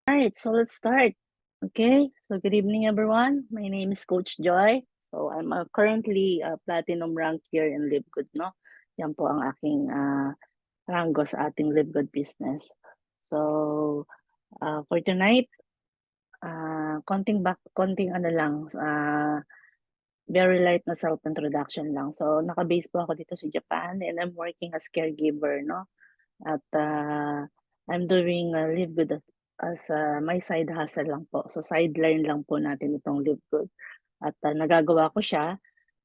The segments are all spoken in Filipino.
Right, so let's start. Okay, so good evening, everyone. My name is Coach Joy. So I'm currently platinum rank here in LiveGood, no? Yan po ang aking ranggo sa ating LiveGood business. So for tonight, konting ano lang, very light na self-introduction lang. So naka-base po ako dito sa Japan and I'm working as caregiver, no? At I'm doing Live Good as my side hustle lang po. So sideline lang po natin itong Live Good. At nagagawa ko siya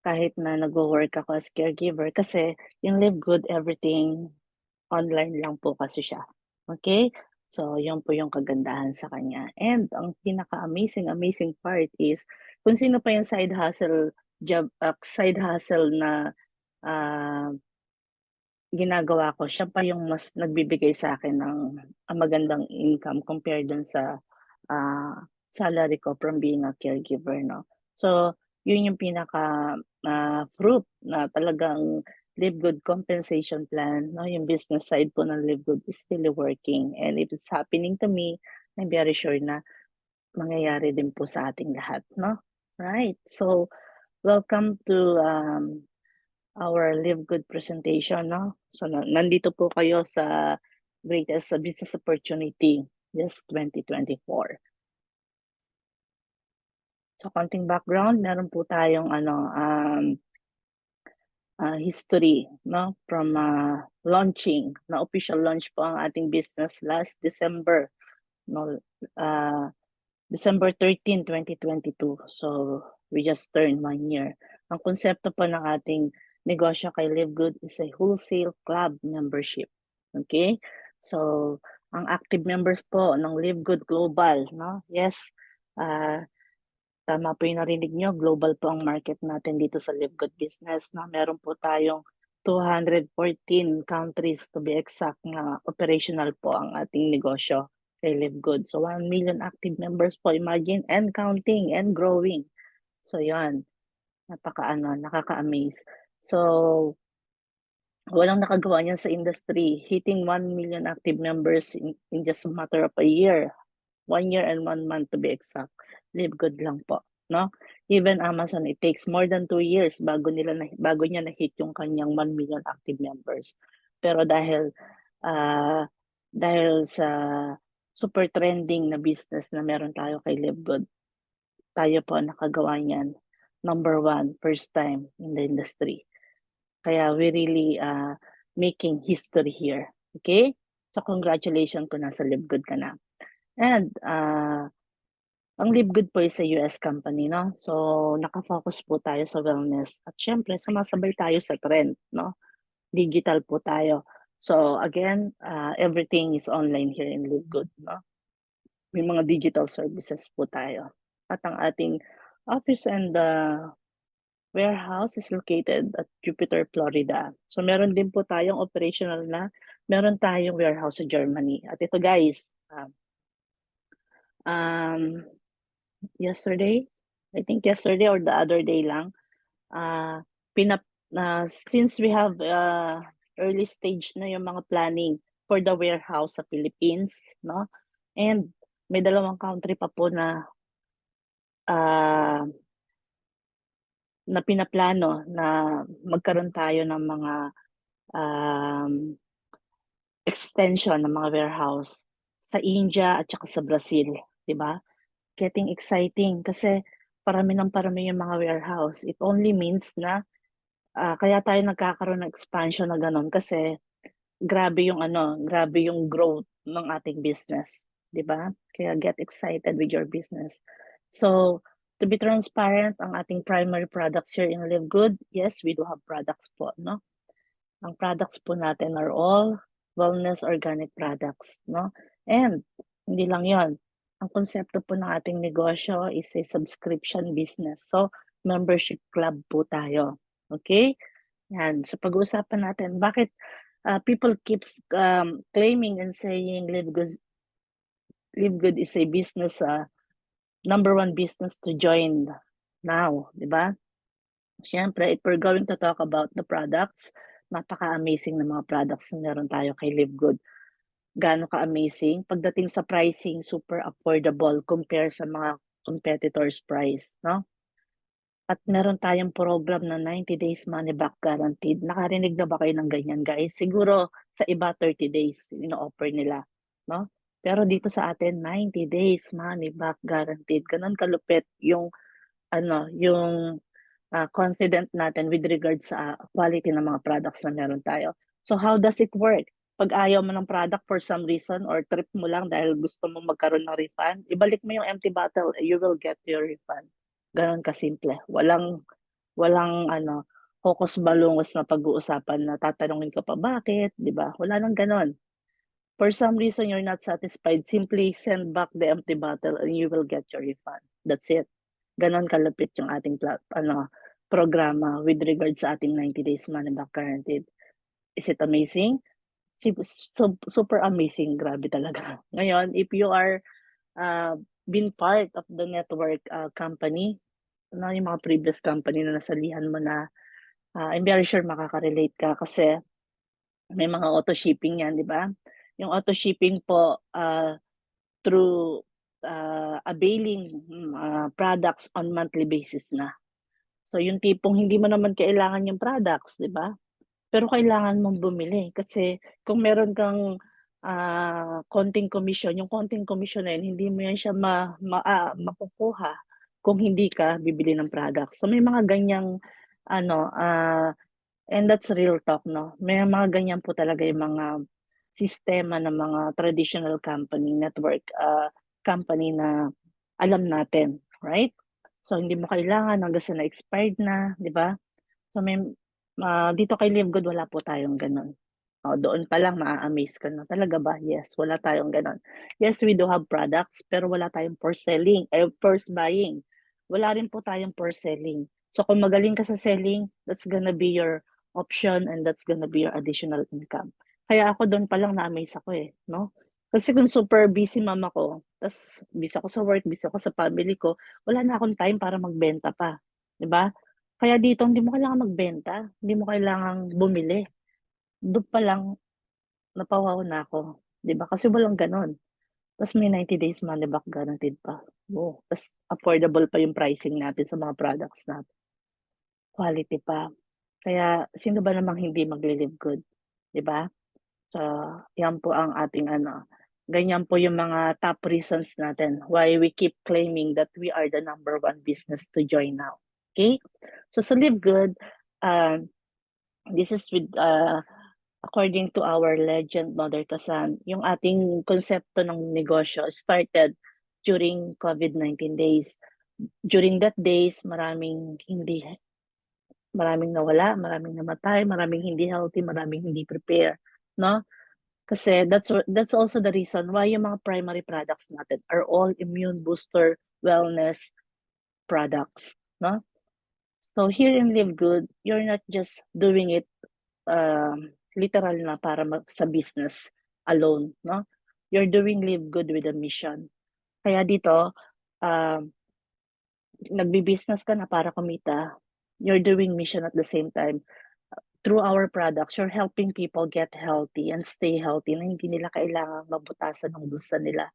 kahit na nagwo-work ako as caregiver kasi yung Live Good, everything online lang po kasi siya. Okay? So, yun po yung kagandahan sa kanya. And ang amazing part is kung sino pa yung side hustle na uh, ginagawa ko, siya pa yung mas nagbibigay sa akin ng magandang income compared dun sa salary ko from being a caregiver, no? So, yun yung pinaka fruit na talagang Live Good compensation plan, no? Yung business side po ng Live Good is really working. And if it's happening to me, I'm very sure na mangyayari din po sa ating lahat, no? Right. So, welcome to our Live Good presentation, no? So, nandito po kayo sa Greatest Business Opportunity, yes, 2024. So, konting background, meron po tayong history, no? From launching, na official launch po ang ating business last December, no? December 13, 2022. So, we just turned 1 year. Ang konsepto po ng ating negosyo kay Live Good is a wholesale club membership. Okay? So, ang active members po ng Live Good Global, no? Yes, tama po yung narinig nyo, global po ang market natin dito sa Live Good Business, no? Meron po tayong 214 countries to be exact na operational po ang ating negosyo kay Live Good. So 1 million active members po, imagine, and counting and growing. So yan, nakaka-amaze. So walang nakagawa niyan sa industry, hitting 1 million active members in just a matter of a year. 1 year and 1 month to be exact. Live Good lang po, no? Even Amazon, it takes more than 2 years bago niya na-hit yung kanyang 1 million active members. Pero dahil sa super trending na business na meron tayo kay Live Good, tayo po nakagawa niyan. Number 1, first time in the industry. Kaya we really making history here. Okay? So congratulations kung nasa Live Good ka na. And ang Live Good po is a US company, no? So, nakafocus po tayo sa wellness. At syempre, sumasabay tayo sa trend, no? Digital po tayo. So, again, everything is online here in Live Good, no? May mga digital services po tayo. At ang ating office and warehouse is located at Jupiter, Florida. So, meron din po tayong operational na, meron tayong warehouse sa Germany. At ito guys, yesterday, I think yesterday or the other day lang, uh, since we have early stage na yung mga planning for the warehouse sa Philippines, no? And may dalawang country pa po uh, na pinaplano na magkaroon tayo ng mga um, extension ng mga warehouse sa India at saka sa Brazil, 'di ba? Getting exciting kasi parami yung mga warehouse. It only means na kaya tayo nagkakaroon ng expansion na gano'n kasi grabe yung growth ng ating business, 'di ba? Kaya get excited with your business. So, to be transparent, ang ating primary products here in Live Good, yes, we do have products po, no? Ang products po natin are all wellness organic products, no? And hindi lang 'yon. Ang konsepto po ng ating negosyo is a subscription business. So, membership club po tayo. Okay? Yan. So, pag-uusapan natin, bakit people keeps claiming and saying Live Good is a business, number 1 business to join now, di ba? Siyempre, if we're going to talk about the products, napaka-amazing na mga products na meron tayo kay Live Good. gaano ka-amazing. Pagdating sa pricing, super affordable compare sa mga competitors' price, no? At meron tayong program na 90 days money back guaranteed. Nakarinig na ba kayo ng ganyan, guys? Siguro sa iba 30 days ino-offer nila, no? Pero dito sa atin 90 days money back guaranteed. Gano'n kalupit yung confident natin with regards sa quality ng mga products na meron tayo. So how does it work? Pag ayaw mo ng product for some reason or trip mo lang dahil gusto mo magkaroon ng refund, ibalik mo yung empty bottle, you will get your refund. Ganon kasimple. Walang hocus balungos na pag-uusapan na tatanungin ka pa bakit, 'di ba? Wala nang ganon. For some reason you're not satisfied, simply send back the empty bottle and you will get your refund. That's it. Ganon kalupit yung ating programa with regards sa ating 90 days money back guaranteed. Is it amazing? Super amazing, grabe talaga. Ngayon, if you are been part of the network company, yung mga previous company na nasalihan mo na, I'm very sure makaka-relate ka kasi may mga auto shipping yan, di ba? Yung auto shipping po through availing products on monthly basis na. So yung tipong hindi mo naman kailangan yung products, di ba? Pero kailangan mong bumili kasi kung meron kang konting commission, yung konting commission na yun, hindi mo yan siya makukuha kung hindi ka bibili ng product. So may mga ganyang and that's real talk, no? May mga ganyan po talaga yung mga sistema ng mga traditional company, network company na alam natin, right? So hindi mo kailangan hanggang sa na-expired na, di ba? So dito kay Live Good wala po tayong gano'n. Doon pa lang maa-amaze ka na, talaga ba? Yes, wala tayong gano'n. Yes, we do have products pero wala tayong for selling, for buying. Wala rin po tayong for selling. So kung magaling ka sa selling, that's gonna be your option and that's gonna be your additional income. Kaya ako doon pa lang na-amaze ako, no? Kasi kung super busy mom ako, ta's busy ako sa work, busy ako sa family ko, wala na akong time para magbenta pa, 'di ba? Kaya dito hindi mo kailangang magbenta, hindi mo kailangang bumili. Dun pa lang napawaw na ako, 'di ba? Kasi walang gano'n. Ta's may 90 days money back guaranteed pa. Ta's affordable pa yung pricing natin sa mga products natin, quality pa. Kaya sino ba namang hindi magle-live good, 'di ba? So, 'yan po ang ating ganyan po yung mga top reasons natin why we keep claiming that we are the number one business to join now. Okay? So sa Live Good, this is with according to our legend Mother Tasan, yung ating konsepto ng negosyo started during COVID-19 days. During that days, maraming nawala, maraming namatay, maraming hindi healthy, maraming hindi prepare, no? Kasi that's also the reason why yung mga primary products natin are all immune booster wellness products, no? So here in Live Good, you're not just doing it literal na para sa business alone, no? You're doing Live Good with a mission. Kaya dito, nagbi-business ka na para kumita, you're doing mission at the same time. Through our products, you're helping people get healthy and stay healthy na hindi nila kailangang mabutasan ng bulsa nila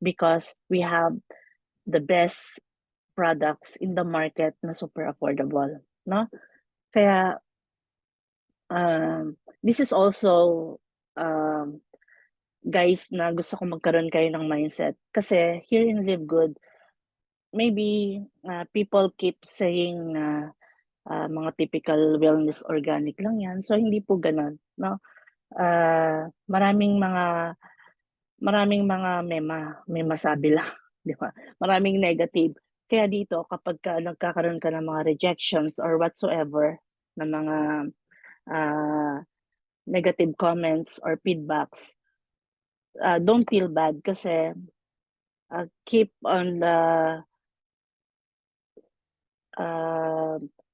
because we have the best products in the market na super affordable, no? Kaya this is also guys na gusto ko magkaroon kayo ng mindset kasi here in Live Good, maybe people keep saying na mga typical wellness organic lang yan. So hindi po gano'n, no? Maraming mga mema sabi lang, 'di ba? Maraming negative. Kaya dito kapag nagkakaroon ka ng mga rejections or whatsoever na mga ah, negative comments or feedbacks, don't feel bad kasi keep on the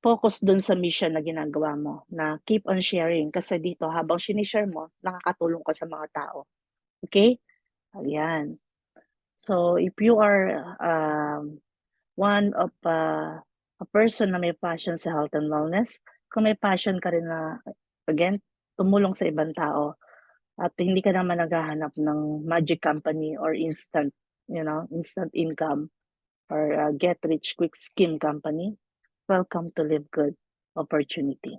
focus dun sa mission na ginagawa mo na keep on sharing kasi dito habang shine-share mo, nakakatulong ka sa mga tao. Okay? Ayan. So, if you are one of a person na may passion sa health and wellness, kung may passion ka rin na, again, tumulong sa ibang tao, at hindi ka naman naghahanap ng magic company or instant income or get rich quick scheme company, welcome to Live Good opportunity.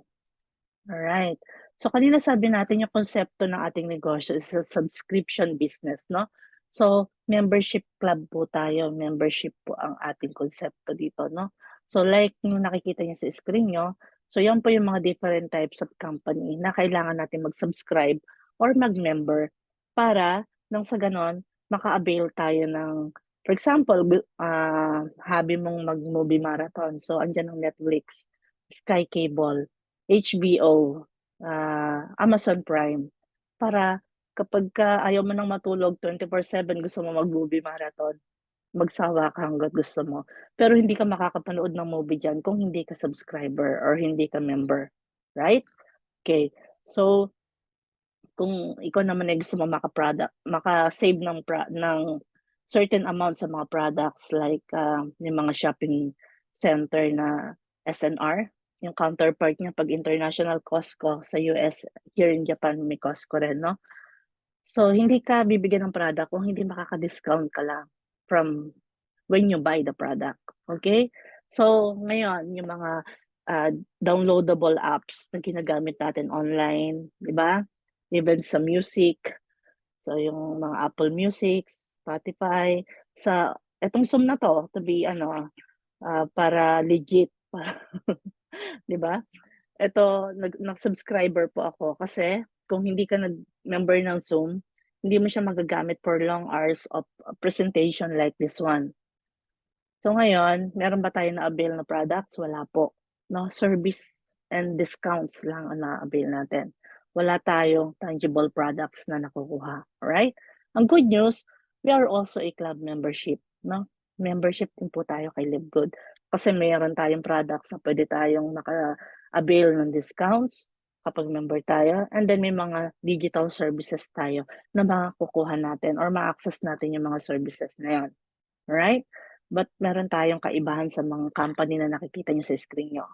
Alright. So kanina sabi natin yung konsepto ng ating negosyo is a subscription business, no? So membership club po tayo, membership po ang ating konsepto dito, no? So like yung nakikita niyo sa screen niyo, so yan po yung mga different types of company na kailangan natin mag-subscribe or mag-member para nang sa ganon maka-avail tayo ng, for example, hobby mong mag-movie marathon. So andiyan ang Netflix, Sky Cable, HBO, Amazon Prime, para kapagka ayaw mo ng matulog 24/7, gusto mo mag-movie marathon, magsawa ka hangga't gusto mo. Pero hindi ka makakapanood ng movie diyan kung hindi ka subscriber or hindi ka member, right? Okay. So, kung ikaw naman ay gusto mo maka-save ng certain amount sa mga products like, yung mga shopping center na SNR, yung counterpart niya 'pag international Costco sa US, here in Japan may Costco rin 'no. So, hindi ka bibigyan ng product kung hindi makaka-discount ka lang from when you buy the product, okay? So, ngayon yung mga, downloadable apps na ginagamit natin online, 'di ba? Even sa music, so yung mga Apple Music, Spotify, sa etong Zoom na 'to to be para legit, 'di ba? Eto nag-subscriber po ako kasi kung hindi ka nag-member ng Zoom, hindi mo siya magagamit for long hours of presentation like this one. So ngayon, meron ba tayong na-avail na products? Wala po, 'no, service and discounts lang ang na-avail natin. Wala tayong tangible products na nakukuha, alright? Ang good news, we are also a club membership, 'no? Membership din po tayo kay Live Good kasi meron tayong products na puwede tayong maka-avail ng discounts kapag member tayo, and then may mga digital services tayo na makukuha natin or ma-access natin yung mga services na yun, alright? But meron tayong kaibahan sa mga company na nakikita niyo sa screen niyo.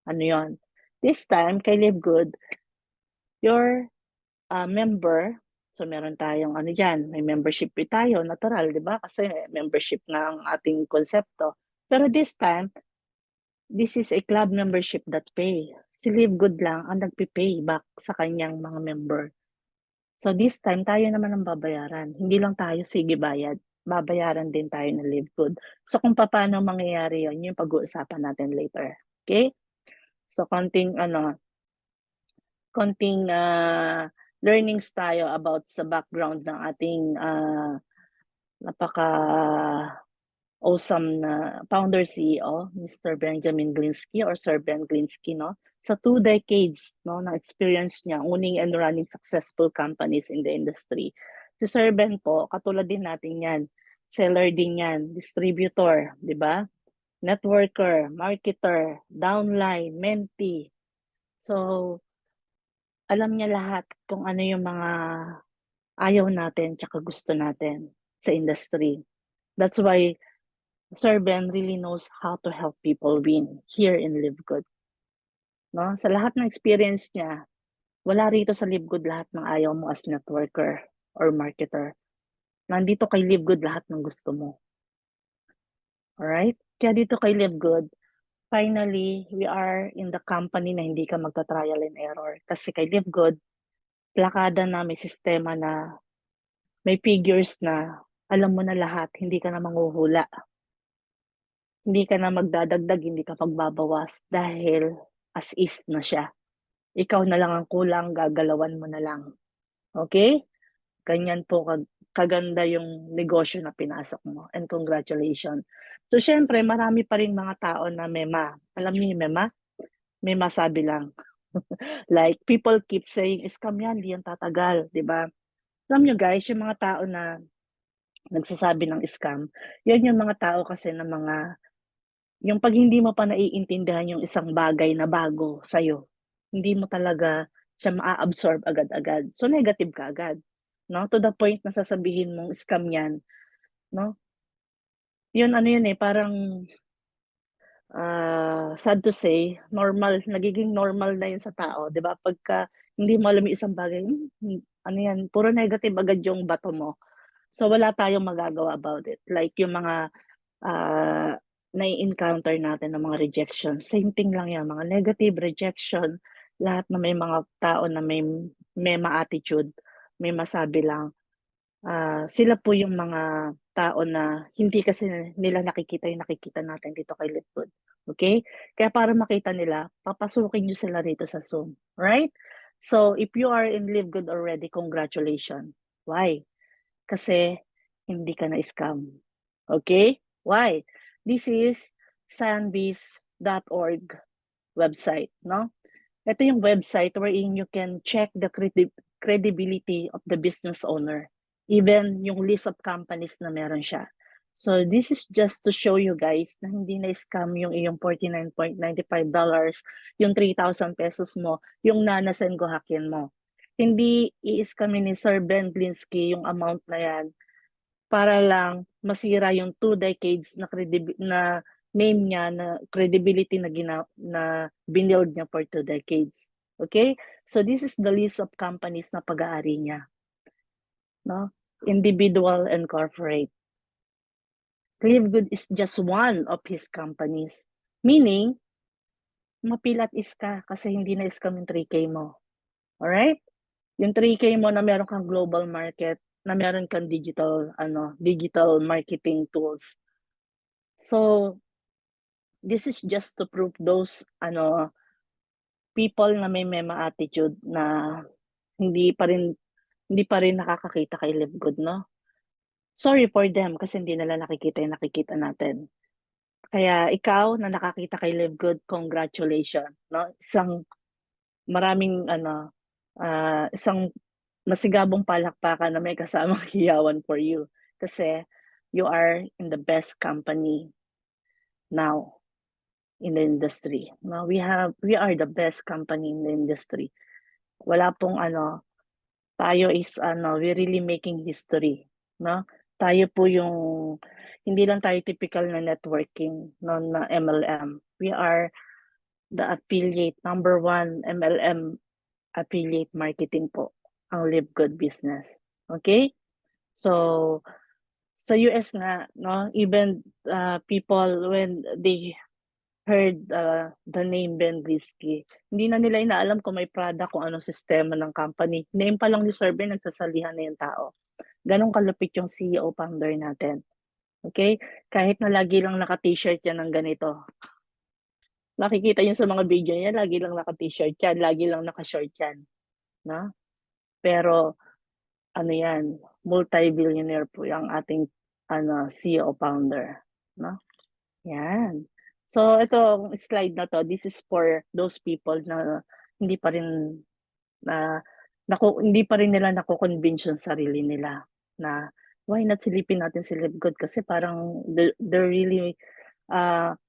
Ano 'yon? This time kay Live Good, your, member, so meron tayong ano diyan, may membership fee tayo natural 'di ba, kasi membership nga ang ating konsepto. Pero this time, this is a club membership that pay. Si Live Good lang ang nagpe-pay back sa kaniyang mga member. So this time tayo naman ang babayaran, hindi lang tayo sige bayad, babayaran din tayo ng Live Good. So kung papaano mangyayari yun, yung pag-uusapan natin later, okay? So konting learnings tayo about sa background ng ating, napaka-awesome na founder CEO, Mr. Benjamin Glinsky or Sir Ben Glinsky 'no. Sa 2 decades 'no ng experience niya owning and running successful companies in the industry. Si Sir Ben po katulad din natin 'yan, seller din 'yan, distributor, 'di ba? Networker, marketer, downline, mentee. So, alam niya lahat kung ano yung mga ayaw natin tsaka gusto natin sa industry. That's why Sir Ben really knows how to help people win here in Live Good, 'no? Sa lahat ng experience niya, wala rito sa Live Good lahat ng ayaw mo as networker or marketer. Nandito kay Live Good lahat ng gusto mo, alright? Kaya dito kay Live Good, finally, we are in the company na hindi ka magta-trial and error. Kasi kay Live Good, plakada na, may sistema na, may figures na, alam mo na lahat, hindi ka na manghuhula. Hindi ka na magdadagdag, hindi ka magbabawas dahil as is na siya. Ikaw na lang ang kulang, gagalawan mo na lang, okey? Ganyan po kaganda yung negosyo na pinasok mo and congratulations. So siyempre marami pa ring mga tao na mema. Alam niyo yung mema? Mema sabi lang. Like people keep saying, "Scam yan, 'di yan tatagal," 'di ba? Alam niyo guys, yung mga tao na nagsasabi ng scam, yan yung mga tao kasi na yung 'pag hindi mo pa naiintindihan yung isang bagay na bago sa'yo, hindi mo talaga siya maa-absorb agad-agad. So, negative ka agad, 'no? To the point na sasabihin mong scam 'yan, 'no? Yun ano yun, eh, parang, sad to say, nagiging normal na yun sa tao, 'di ba? Pagka hindi mo alam yung isang bagay, ano yan, puro negative agad yung bato mo. So wala tayong magagawa about it. Like yung mga nai-encounter natin ng mga rejection, same thing lang yan, mga negative rejection, lahat na may mga tao na may ma-attitude, may masabi lang. Sila po yung mga tao na hindi kasi nila nakikita yung nakikita natin dito kay Litwood. Okay? Kaya para makita nila, papasukin nyo sila rito sa Zoom. Right? So, if you are in Live Good already, congratulations. Why? Kasi hindi ka na-scam. Okay? Why? This is sanbis.org website, no? Ito yung website wherein you can check the credibility of the business owner. Even yung list of companies na meron siya. So this is just to show you guys na hindi na-scam yung iyong $49.95, yung 3,000 pesos mo, yung nanasen gohakin mo. Hindi i-scamin ni Sir Ben Glinsky yung amount na yan para lang masira yung 2 decades na name niya, na credibility na binild niya for 2 decades. Okay? So this is the list of companies na pag-aari niya. No? Individual and corporate. Livegood is just one of his companies. Meaning, mapilat is ka kasi hindi na scam yung 3K mo. Alright? Yung 3K mo na meron kang global market, na meron kang digital marketing tools. So, this is just to prove those people na may mema attitude na hindi pa rin nakakakita kay Live Good, no? Sorry for them kasi hindi nila nakikita yung nakikita natin. Kaya ikaw na nakakita kay Live Good, congratulations, no? Isang masigabong palakpakan na may kasamang hiyawan for you kasi you are in the best company now in the industry. No, we are the best company in the industry. Wala pong tayo is we really making history, no? Tayo po yung hindi lang tayo typical na networking no na MLM. We are the affiliate number 1 MLM affiliate marketing po ang Live Good business. Okay? So sa US nga no, even people when they heard the name Ben Risky. Hindi na nila inaalam kung may product, kung anong sistema ng company. Name pa lang ni Sir Ben, nagsasalihan na yung tao. Ganon kalupit yung CEO founder natin. Okay? Kahit na lagi lang naka-t-shirt yan ng ganito. Nakikita yun sa mga video niya, lagi lang naka-t-shirt yan, lagi lang naka-short yan. No? Pero, yan, multi-billionaire po yung ating CEO founder. No? Yan. So, itong slide na to, this is for those people na hindi pa rin hindi pa rin nila nako-convince yung sarili nila na why not silipin natin si Live Good kasi parang they're really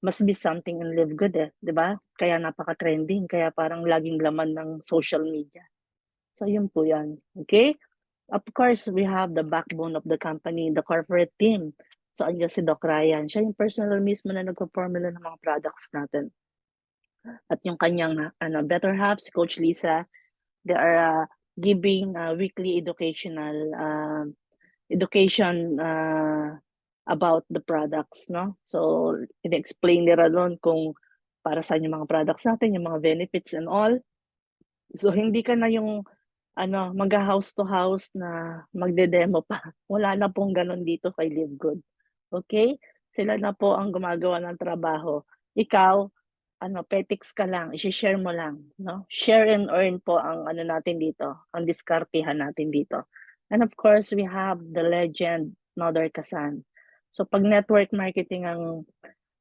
must be something in Live Good 'di ba? Kaya napaka-trending, kaya parang laging laman ng social media. So, yun po yan. Okay? Of course, we have the backbone of the company, the corporate team. So, andyan si Doc Ryan. Siya yung personal mismo na nagpo-formula ng mga products natin. At yung kanyang better half, si Coach Lisa, they are giving weekly education about the products, no? So, in-explain nila doon kung para saan yung mga products natin, yung mga benefits and all. So, hindi ka na yung mag-house to house na magde-demo pa. Wala na pong ganun dito kay Live Good. Okay? Sila na po ang gumagawa ng trabaho. Ikaw, petics ka lang, i-share mo lang, no? Share and earn po ang natin dito, ang diskartehan natin dito. And of course, we have the legend, Nodar Kasan. So pag network marketing ang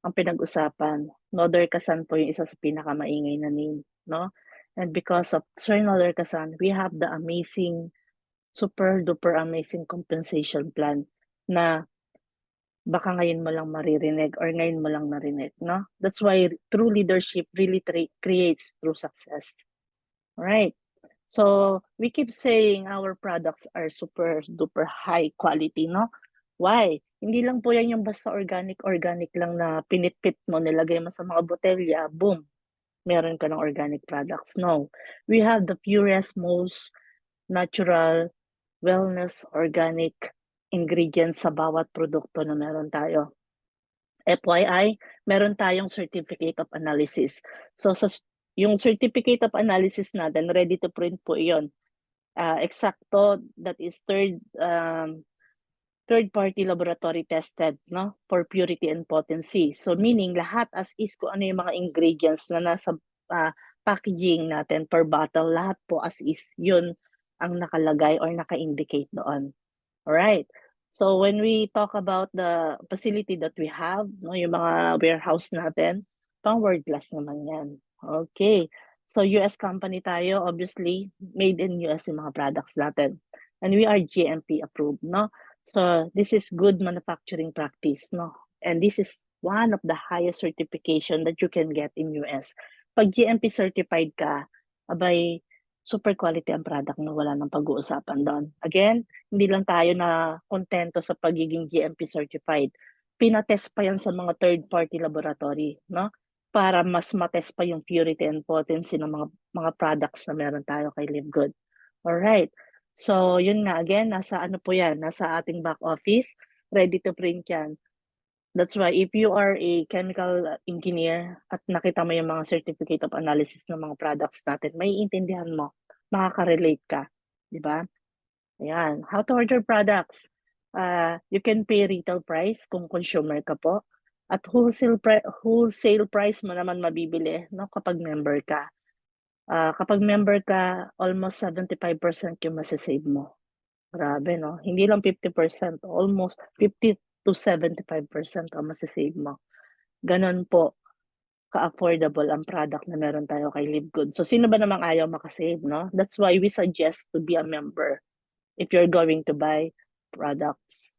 pinag-usapan, Nodar Kasan po yung isa sa pinakamaingay na name, no? And because of Sir Nodar Kasan, we have the amazing, super duper amazing compensation plan na baka ngayon mo lang maririnig or ngayon mo lang narinig, no? That's why true leadership really creates true success. Right? So, we keep saying our products are super duper high quality, no? Why? Hindi lang po yan yung basta organic lang na pinitpit mo, nilagay mo sa mga botelya, boom, meron ka ng organic products. No. We have the purest, most natural, wellness, organic ingredients sa bawat produkto na meron tayo. FYI, meron tayong certificate of analysis. So yung certificate of analysis natin, ready to print po iyon. Eksakto, that is third-party laboratory tested, no, for purity and potency. So meaning lahat as is kung ano yung mga ingredients na nasa packaging natin per bottle, lahat po as is yun ang nakalagay or naka-indicate doon. Alright. So when we talk about the facility that we have, no, yung mga warehouse natin, pang world class naman yan. Okay. So US company tayo, obviously, made in US yung mga products natin. And we are GMP approved, no? So this is good manufacturing practice, no? And this is one of the highest certification that you can get in US. Pag GMP certified ka, abay, super quality ang product na wala nang pag-uusapan doon. Again, hindi lang tayo na kontento sa pagiging GMP certified. Pinatest pa yan sa mga third-party laboratory, no? Para mas matest pa yung purity and potency ng mga products na meron tayo kay Live Good. Alright. So, yun nga, again, nasa ano po yan, nasa ating back office, ready to print yan. That's why if you are a chemical engineer at nakita mo yung mga certificate of analysis ng mga products natin, may intindihan mo, makaka-relate ka, di ba? Ayan, how to order products. You can pay retail price kung consumer ka po. At wholesale price mo naman mabibili no, kapag member ka. Kapag member ka, almost 75% yung masasave mo. Grabe, no? Hindi lang 50%, almost 50 to 75% ang masasave mo. Ganon po ka-affordable ang product na meron tayo kay Live Good. So, sino ba namang ayaw makasave, no? That's why we suggest to be a member if you're going to buy products.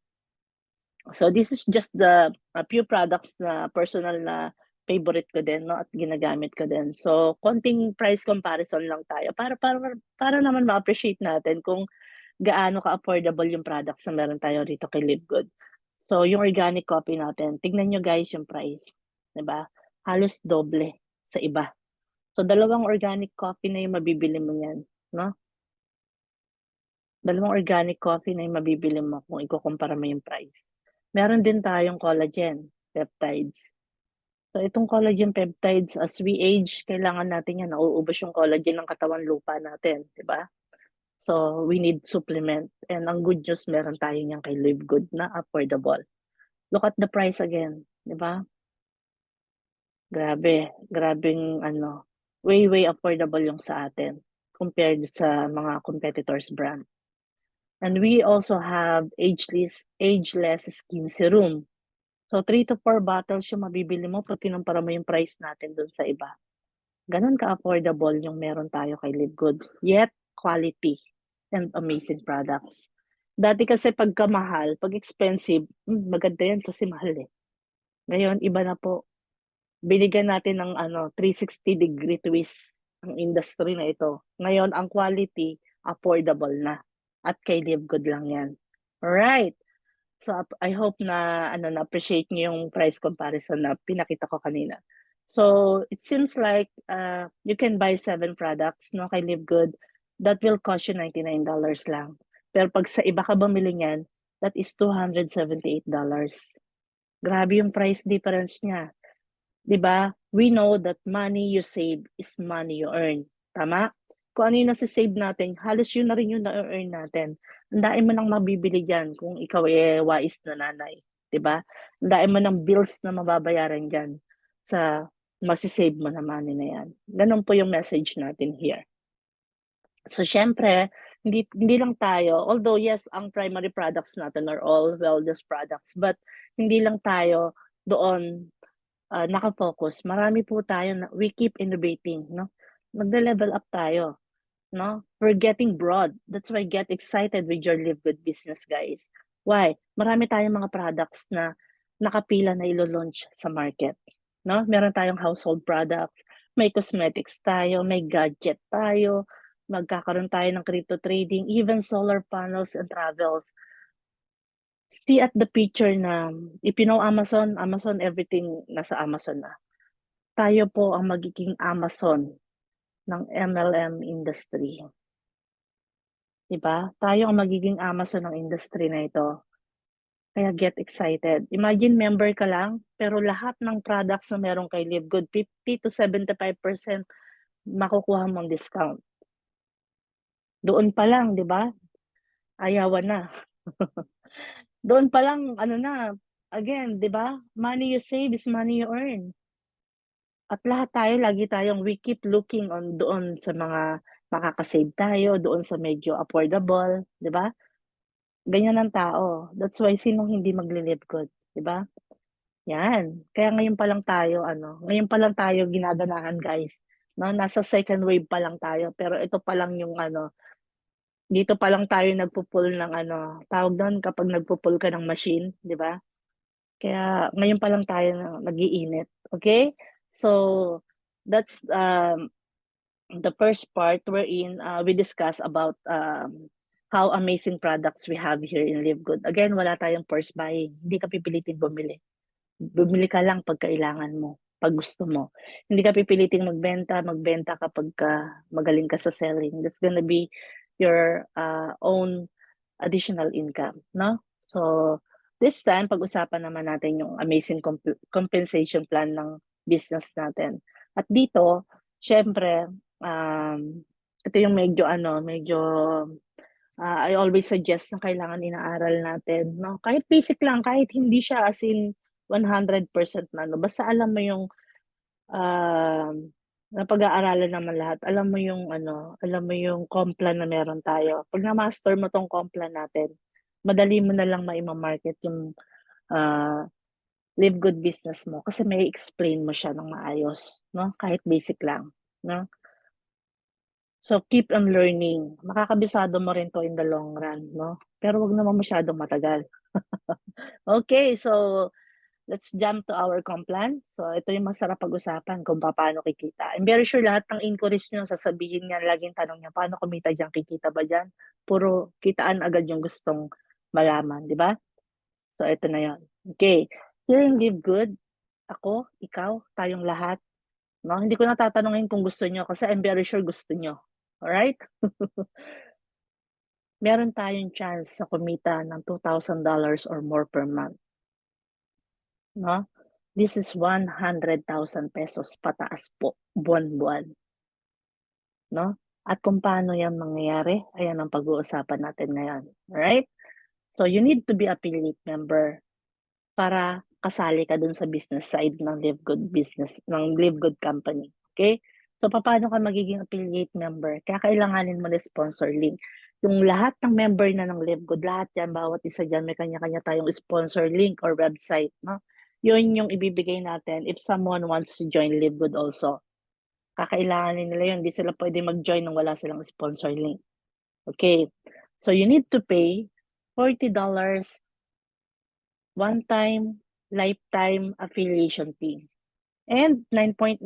So, this is just a few products na personal na favorite ko din, no? At ginagamit ko din. So, konting price comparison lang tayo para naman ma-appreciate natin kung gaano ka-affordable yung products na meron tayo rito kay Live Good. So, yung organic coffee natin, tignan nyo guys yung price. Diba? Halos doble sa iba. So, dalawang organic coffee na yung mabibili mo yan. No? Dalawang organic coffee na yung mabibili mo kung ikukumpara mo yung price. Meron din tayong collagen peptides. So, itong collagen peptides, as we age, kailangan natin yan. Nauubos yung collagen ng katawan lupa natin. Diba? So, we need supplement. And ang good news, meron tayo niyang kay Live Good na affordable. Look at the price again. Di ba? Grabing way affordable yung sa atin compared sa mga competitors brand. And we also have ageless skin serum. So, 3 to 4 bottles yung mabibili mo pag kinumpara mo yung price natin dun sa iba. Ganun ka-affordable yung meron tayo kay Live Good. Yet, quality and amazing products. Dati kasi pagkamahal, pag expensive, maganda yan kasi mahal eh. Ngayon, iba na po. Binigyan natin ng 360-degree twist ang industry na ito. Ngayon, ang quality, affordable na. At kay Live Good lang yan. Alright. So, I hope na na-appreciate niyo yung price comparison na pinakita ko kanina. So, it seems like you can buy 7 products no, kay Live Good. That will cost you $99 lang. Pero pag sa iba ka bumili niyan, that is $278. Grabe yung price difference niya. 'Di ba? We know that money you save is money you earn. Tama? Kung ano yung nasa-save natin, halos yun na rin yung na-earn natin. Ang dami mo nang mabibili dyan kung ikaw wais na nanay. 'Di ba? Ang dami mo ng bills na mababayaran dyan sa masisave mo na money na yan. Ganun po yung message natin here. So, syempre, hindi lang tayo, although yes, ang primary products natin are all wellness products, but hindi lang tayo doon naka-focus. Marami po tayo na we keep innovating, no? Nagde-level up tayo, no? We're getting broad. That's why get excited with your Live Good business, guys. Why? Marami tayong mga products na nakapila na ilo-launch sa market, no? Meron tayong household products, may cosmetics tayo, may gadget tayo, magkakaroon tayo ng crypto trading, even solar panels and travels. See at the picture na, if you know Amazon, everything nasa Amazon na. Tayo po ang magiging Amazon ng MLM industry. 'di ba? Tayo ang magiging Amazon ng industry na ito. Kaya get excited. Imagine member ka lang, pero lahat ng products na meron kay Livegood, 50 to 75% makukuha mong discount. Doon pa lang, 'di ba? Ayawan na. Doon pa lang ano na, again, 'di ba? Money you save is money you earn. At lahat tayo lagi tayong we keep looking on doon sa mga makaka-save tayo, doon sa medyo affordable, 'di ba? Ganyan ang tao. That's why sinong hindi magle-live good, 'di ba? 'Yan. Kaya ngayon pa lang tayo ano, ngayon pa lang tayo ginaganahan guys, 'no? Nasa second wave pa lang tayo, pero ito pa lang yung ano, dito pa lang tayo nagpo-pull ng ano, tawag dun kapag nagpo-pull ka ng machine, 'di ba? Kaya ngayon pa lang tayo na nag-iinit, okay? So, that's, the first part wherein, we discuss about, how amazing products we have here in Live Good. Again, wala tayong force buying, hindi ka pipiliting bumili. Bumili ka lang 'pag kailangan mo, 'pag gusto mo. Hindi ka pipiliting magbenta kapagka magaling ka sa selling. That's gonna be your, own additional income, 'no? So, this time pag-usapan naman natin yung amazing compensation plan ng business natin. At dito, siyempre, ito yung medyo ano, medyo, I always suggest na kailangan inaaral natin, 'no? Kahit basic lang, kahit hindi siya as in 100% na ano, basta alam mo yung, napag-aaralan naman lahat. Alam mo yung ano, alam mo yung Complan na meron tayo. 'Pag na-master mo 'tong Complan natin, madali mo na lang maima-market yung, ah, Live Good business mo kasi mai-explain mo siya ng maayos, 'no, kahit basic lang, 'no? So, keep on learning. Makakabisado mo rin 'to in the long run, 'no? Pero 'wag naman masyadong matagal. Okay, so let's jump to our Complan. So, ito yung masarap pag-usapan kung paano kikita. I'm very sure lahat ng inquiries niyo sasabihin niyan, laging tanong niya, "Paano kumita diyan? Kikita ba diyan?" Puro kitaan agad yung gustong malaman, 'di ba? So, ito na 'yon. Okay, here in Live Good, ako, ikaw, tayong lahat, 'no, hindi ko na tatanungin kung gusto niyo kasi I'm very sure gusto niyo. Alright? Meron tayong chance na kumita ng $2,000 or more per month, 'no? This is 100,000 pesos pataas po, buwan-buwan, 'no? At kung paano 'yan mangyayari, ayan ang pag-uusapan natin ngayon, alright? So, you need to be affiliate member para kasali ka dun sa business side ng Live Good business ng Live Good company, okay? So, papaano ka magiging affiliate member? Kakailanganin mo ng sponsor link. Yung lahat ng member na ng Live Good, lahat 'yan, bawat isa diyan may kanya-kanya tayong sponsor link or website, 'no? Yun yung ibibigay natin if someone wants to join Live Good also. Kakailanganin nila yun, hindi sila puwedeng mag-join nang wala silang sponsor link, okay? So, you need to pay $40 one-time, lifetime affiliation fee, and $9.95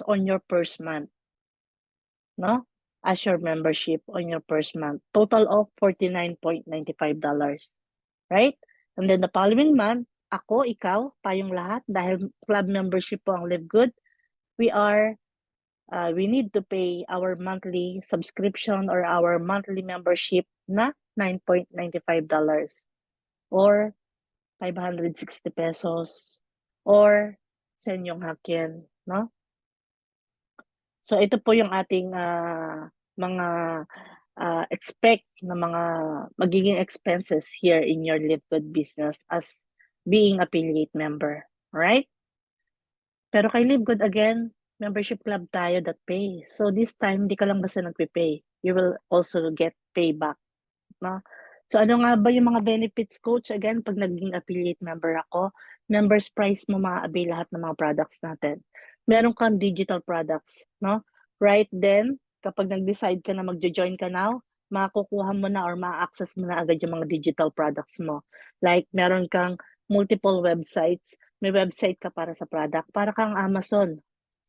on your first month, 'no, as your membership on your first month. Total of $49.95, right? And then the following month, ako, ikaw, tayong lahat, dahil club membership po ang Live Good, we are, we need to pay our monthly subscription or our monthly membership na $9.95 or 560 pesos or sa inyong hakyan, 'no? So ito po yung ating, mga, expect na mga magiging expenses here in your Live Good business as being affiliate member, alright? Pero kay Live Good again, membership club tayo that pay. So this time, hindi ka lang basta nagpe-pay, you will also get payback, 'no? So ano nga ba yung mga benefits, coach? Again, 'pag naging affiliate member ako, members price mo maa-avail lahat ng mga products natin. Meron kang digital products, 'no? Right then, kapag nag-decide ka na magjo-join ka now, makukuha mo na or maa-access mo na agad yung mga digital products mo. Like meron kang multiple websites, may website ka para sa product, para kang Amazon,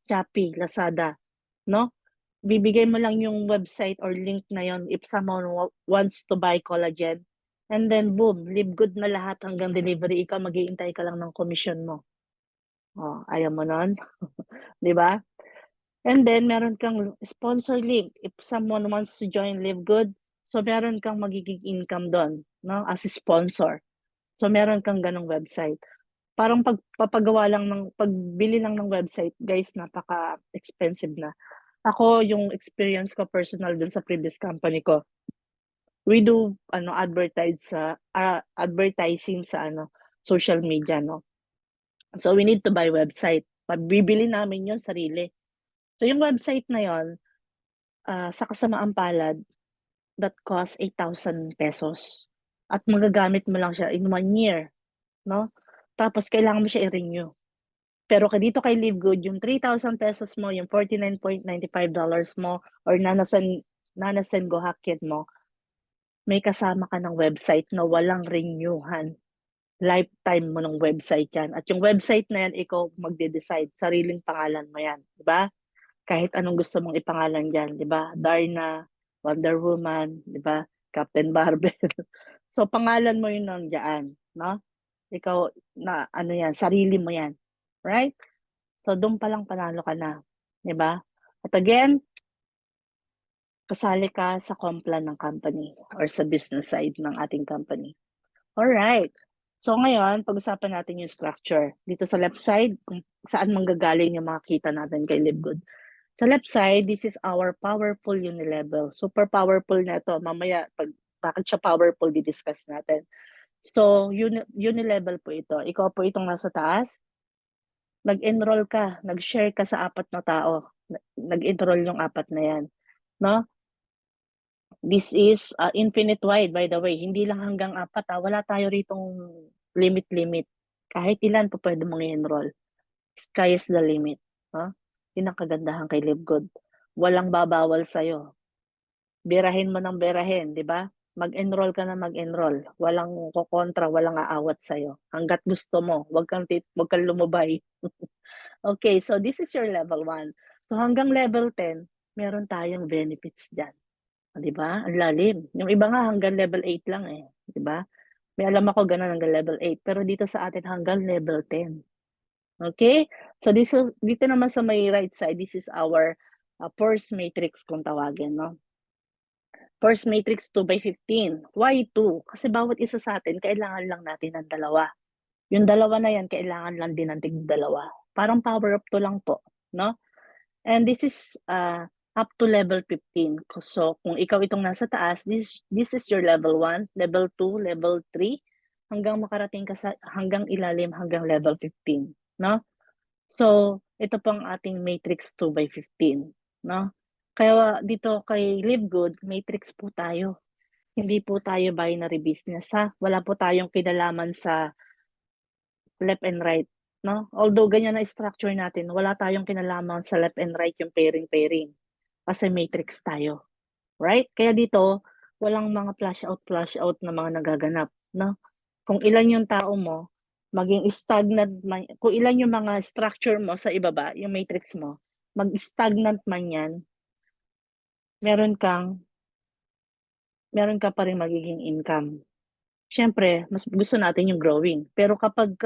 Shopee, Lazada, 'no? Bibigay mo lang yung website or link na yon if someone wants to buy collagen, and then boom, live good na lahat hanggang delivery, ikaw mag-iintay ka lang ng komisyon mo. Oh, ayaw mo nun, 'di ba? And then meron kang sponsor link, if someone wants to join Live Good, So, meron kang magiging income doon, no, as a sponsor. So, meron kang ganong website. Parang pagpapagawa lang ng pagbili lang ng website, guys, napaka-expensive na. Ako, yung experience ko personal dun sa previous company ko, we do advertising sa social media, no. So we need to buy website. Bibili namin 'yon sarili. So yung website na 'yon, sa kasamaang palad, that cost 8,000 pesos at magagamit mo lang siya in 1 year, no. Tapos kailangan mo siya i-renew. Pero dito kay Livegood, yung 3,000 pesos mo, yung $49.95 mo or Nanasen Go Hackett mo, may kasama ka ng website na walang renewhan. Lifetime mo ng website yan. At yung website na yan, ikaw magde-decide. Sariling pangalan mo yan. Di ba? Kahit anong gusto mong ipangalan dyan. Di ba? Darna, Wonder Woman, di ba? Captain Barbell. So, pangalan mo yun nandiyan. No? Ikaw, yan, sarili mo yan. Right? So, doon pa lang panalo ka na. Di ba? At again, kasali ka sa complan ng company or sa business side ng ating company. Alright. So ngayon, pag-usapan natin yung structure. Dito sa left side, kung saan manggagaling yung mga kita natin kay Livegood. Sa left side, this is our powerful unilevel. Super powerful na ito. Mamaya, bakit siya powerful, di-discuss natin. So, unilevel po ito. Ikaw po itong nasa taas. Nag-enroll ka, nag-share ka sa 4 na tao. Nag-enroll yung 4 na yan. No? This is infinite wide, by the way. Hindi lang hanggang 4. Wala tayo ritong limit. Kahit ilan po pwede mong i-enroll. Sky is the limit. Huh? Yun ang kagandahan kay Livegood. Walang babawal sa'yo. Birahin mo ng birahin, di ba? Mag-enroll ka na mag-enroll. Walang kukontra, walang aawat sa'yo. Hanggat gusto mo, wag kang lumubay. Okay, so this is your level 1. So hanggang level 10, meron tayong benefits dyan. 'Di ba? Ang lalim. Yung iba nga hanggang level 8 lang eh, 'di ba? May alam ako gano'n hanggang level 8, pero dito sa atin hanggang level 10. Okay? So dito naman sa may right side, this is our force matrix kung tawagin, no? Force matrix 2/15. Why 2? Kasi bawat isa sa atin kailangan lang natin ng 2. Yung 2 na yan kailangan lang din ng tig-2. Parang power of 2 lang po, no? And this is up to level 15. So, kung ikaw itong nasa taas, this is your level 1, level 2, level 3, hanggang makarating ka hanggang ilalim, hanggang level 15, no? So, ito pang ating matrix 2/15, no? Kaya dito kay Livegood, matrix po tayo. Hindi po tayo binary business, ha? Wala po tayong kinalaman sa left and right, no? Although ganyan na structure natin, wala tayong kinalaman sa left and right yung pairing. Kasi matrix tayo, right? Kaya dito, walang mga flash out na mga nagaganap, no? Kung ilan yung tao mo, maging stagnant man, kung ilan yung mga structure mo sa ibaba, yung matrix mo, mag-stagnant man yan, meron ka pa rin magiging income. Siyempre, mas gusto natin yung growing. Pero kapag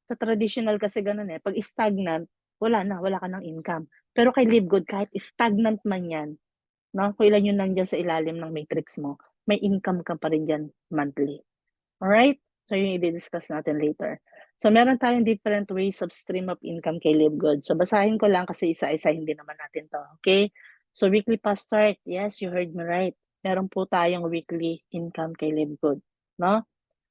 sa traditional kasi ganun eh, pag stagnant, wala ka ng income. Pero kay Livegood, kahit stagnant man yan, no, kung ilan yung nandiyan sa ilalim ng matrix mo, may income ka pa rin dyan monthly. Alright? So, yung i-discuss natin later. So, meron tayong different ways of stream of income kay Livegood. So, basahin ko lang kasi isa-isa, hindi naman natin to. Okay? So, weekly fast start. Yes, you heard me right. Meron po tayong weekly income kay Livegood. No?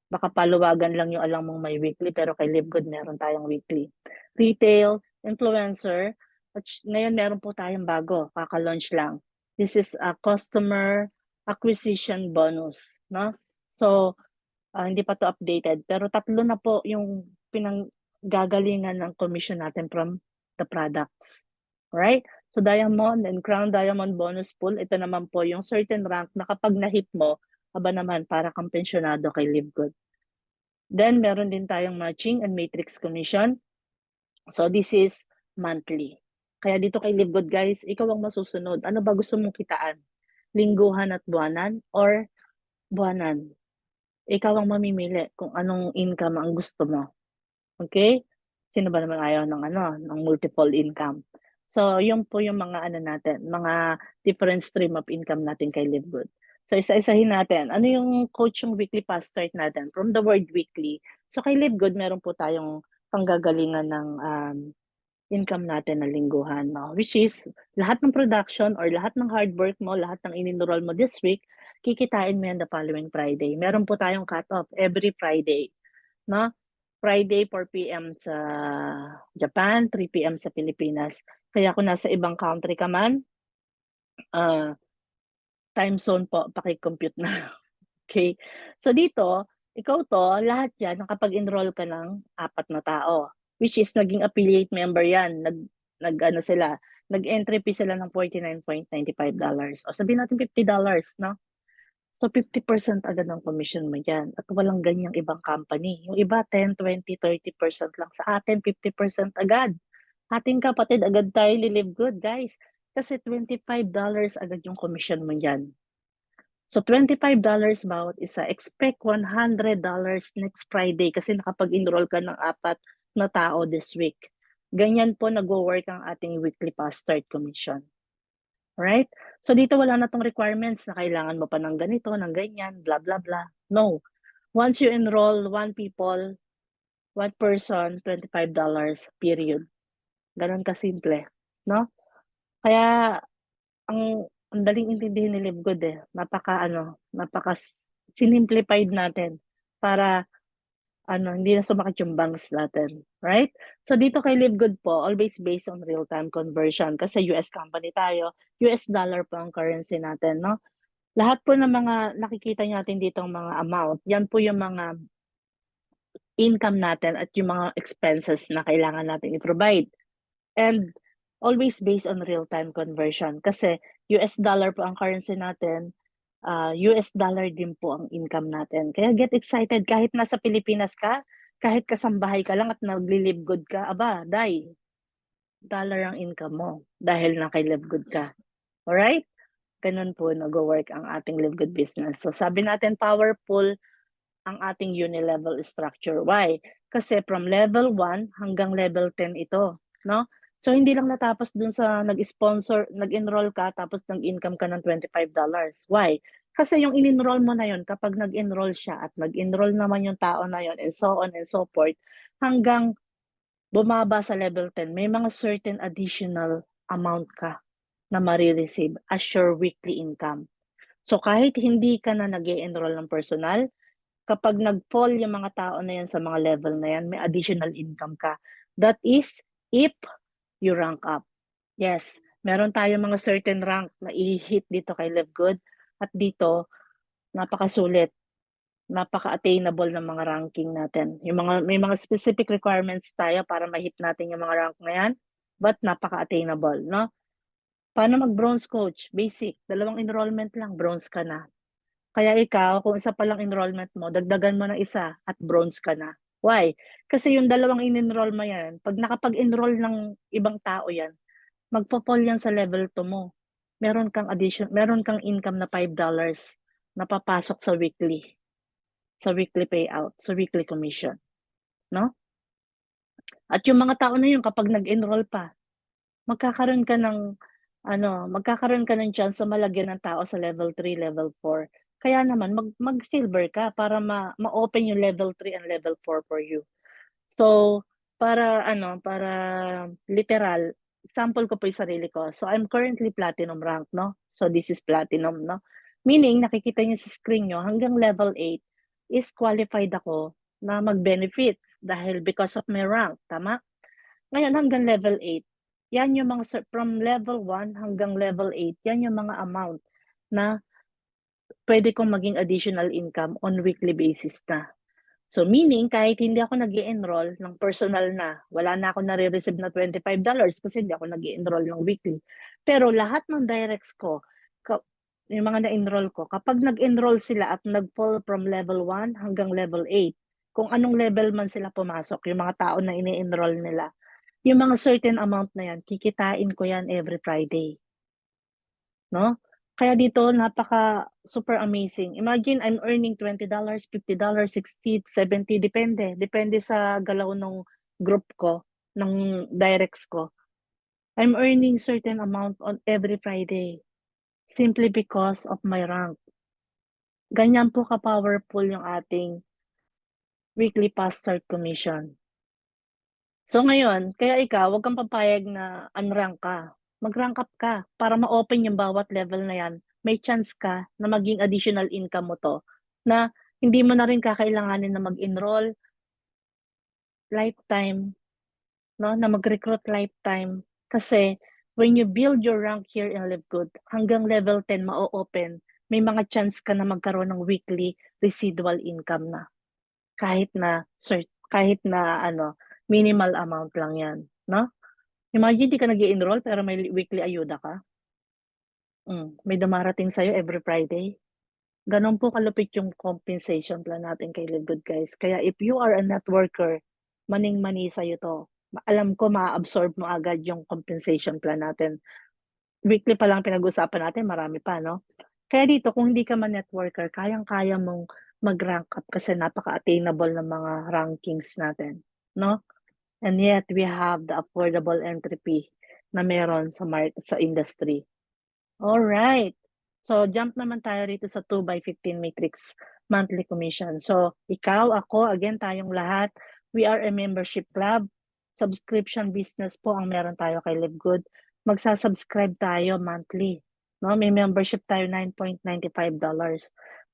Baka paluwagan lang yung alam mong may weekly, pero kay Livegood meron tayong weekly. Retail, influencer, at ngayon meron po tayong bago, kaka-launch lang. This is a customer acquisition bonus, no? So, hindi pa to updated, pero 3 na po yung pinanggagalingan ng commission natin from the products. Right? So, Diamond and Crown Diamond Bonus Pool, ito naman po yung certain rank na kapag na-hit mo, aba naman para kang pensyonado kay Livegood. Then, meron din tayong matching and matrix commission. So, this is monthly. Kaya dito kay Livegood, guys, ikaw ang masusunod. Ano ba gusto mong kitaan? Lingguhan at buwanan or buwanan? Ikaw ang mamimili kung anong income ang gusto mo. Okay? Sino ba naman ayaw ng multiple income? So, yun po yung mga natin, mga different stream of income natin kay Livegood. So isa-isahin natin. Ano yung coach yung weekly fast start natin? From the word weekly. So kay Live Good, meron po tayong panggagalingan ng income natin na lingguhan, no? Which is, lahat ng production or lahat ng hard work mo, lahat ng in-enroll mo this week, kikitain mo yan the following Friday. Meron po tayong cut-off every Friday, no? Friday, 4 p.m. sa Japan, 3 p.m. sa Pilipinas. Kaya kung nasa ibang country ka man, time zone po, paki-compute na. Okay? So dito, ikaw to, lahat yan, nakapag-enroll ka ng 4 na tao, which is naging affiliate member yan. Nag-ano sila, nag-entry fee sila ng $49.95. O sabihin natin $50, no? So 50% agad ng commission mo yan. At walang ganyang ibang company. Yung iba, 10, 20, 30% lang. Sa atin, 50% agad. Ating kapatid, agad tayo live good, guys. Kasi $25 agad yung commission mo yan. So $25 bawat isa. Expect $100 next Friday kasi nakapag-enroll ka ng 4 na tao this week. Ganyan po nagwo-work ang ating weekly fast start commission. Right? So dito wala na tong requirements na kailangan mo pa ng ganito, ng ganyan, blah, blah, blah. No. Once you enroll one person, $25, period. Ganon kasimple. No? Kaya ang daling intindihin ni Live Good eh. Napaka sinimplified natin para hindi na sumakit yung banks natin. Right? So dito kay Live Good po, always based on real-time conversion. Kasi US company tayo, US dollar po ang currency natin, no? Lahat po ng mga nakikita natin ditong mga amount, yan po yung mga income natin at yung mga expenses na kailangan natin i-provide. And always based on real-time conversion. Kasi US dollar po ang currency natin, US dollar din po ang income natin. Kaya get excited kahit nasa Pilipinas ka, kahit kasambahay ka lang at nagli-live good ka, aba, dollar ang income mo dahil naka-live good ka. Alright? Ganun po nag-work ang ating live good business. So sabi natin powerful ang ating uni-level structure. Why? Kasi from level 1 hanggang level 10 ito, no? So hindi lang natapos dun sa nag-sponsor, nag-enroll ka tapos nag-income ka ng $25. Why? Kasi yung in-enroll mo na yun, kapag nag-enroll siya at nag-enroll naman yung tao na yun and so on and so forth, hanggang bumaba sa level 10, may mga certain additional amount ka na marireceive as your weekly income. So kahit hindi ka na nag-enroll ng personal, kapag nag-fall yung mga tao na yan sa mga level na yan, may additional income ka. That is if you rank up. Yes, meron tayong mga certain rank na i-hit dito kay Live Good at dito napakasulit, napaka-attainable ng mga ranking natin. May mga specific requirements tayo para ma-hit natin yung mga rank na yan, but napaka-attainable, no? Paano mag-bronze coach? Basic, 2 enrollment lang, bronze ka na. Kaya ikaw, kung isa pa lang enrollment mo, dagdagan mo ng isa at bronze ka na. Why? Kasi yung 2 in-enroll mo yan, pag nakapag-enroll ng ibang tao yan, magpo-fall yan sa level 2 mo. Meron kang income na $5 na papasok sa weekly payout, sa weekly commission, no? At yung mga tao na yun kapag nag-enroll pa, magkakaroon ka ng magkakaroon ka ng chance na malagyan ng tao sa level 3, level 4. Kaya naman mag-silver ka para ma-open yung level 3 and level 4 for you. So, para literal, example ko po yung sarili ko. So, I'm currently platinum rank, no? So, this is platinum, no? Meaning, nakikita niyo sa screen niyo, hanggang level 8 is qualified ako na mag-benefits dahil because of my rank, tama? Ngayon hanggang level 8, yan yung mga from level 1 hanggang level 8, yan yung mga amount na pwede kong maging additional income on weekly basis na. So meaning, kahit hindi ako nag-enroll ng personal na, wala na ako nare-receive na $25 kasi hindi ako nag-enroll ng weekly. Pero lahat ng directs ko, yung mga na-enroll ko, kapag nag-enroll sila at nag-fall from level 1 hanggang level 8, kung anong level man sila pumasok, yung mga tao na ini-enroll nila, yung mga certain amount na yan, kikitain ko yan every Friday. No? Kaya dito, napaka super amazing. Imagine, I'm earning $20, $50, $60, $70, depende. Depende sa galaw ng group ko, ng directs ko. I'm earning certain amount on every Friday simply because of my rank. Ganyan po ka-powerful yung ating weekly pass start commission. So ngayon, kaya ikaw, wag kang papayag na unrank ka. Mag-rank up ka para ma-open yung bawat level na yan. May chance ka na maging additional income mo to na hindi mo na rin kakailanganin na mag-enroll lifetime, no? Na mag-recruit lifetime. Kasi when you build your rank here in Live Good, hanggang level 10 ma-open, may mga chance ka na magkaroon ng weekly residual income na. Kahit na minimal amount lang 'yan, no? Imagine di ka nag-e-enroll pero may weekly ayuda ka. May dumarating sa'yo every Friday. Gano'n po kalupit yung compensation plan natin kay Livegood, guys. Kaya if you are a networker, maning-mani sa'yo 'to. Alam ko maa-absorb mo agad yung compensation plan natin. Weekly pa lang pinag-usapan natin, marami pa, no? Kaya dito kung hindi ka man networker, kayang-kaya mong mag-rank up kasi napaka-attainable ng mga rankings natin, no? And yet we have the affordable entry fee na meron sa industry. Alright. So jump naman tayo rito sa 2 by 15 matrix monthly commission. So ikaw, ako, again tayong lahat, we are a membership club. Subscription business po ang meron tayo kay Live Good. Magsa-subscribe tayo monthly. No, may membership tayo $9.95.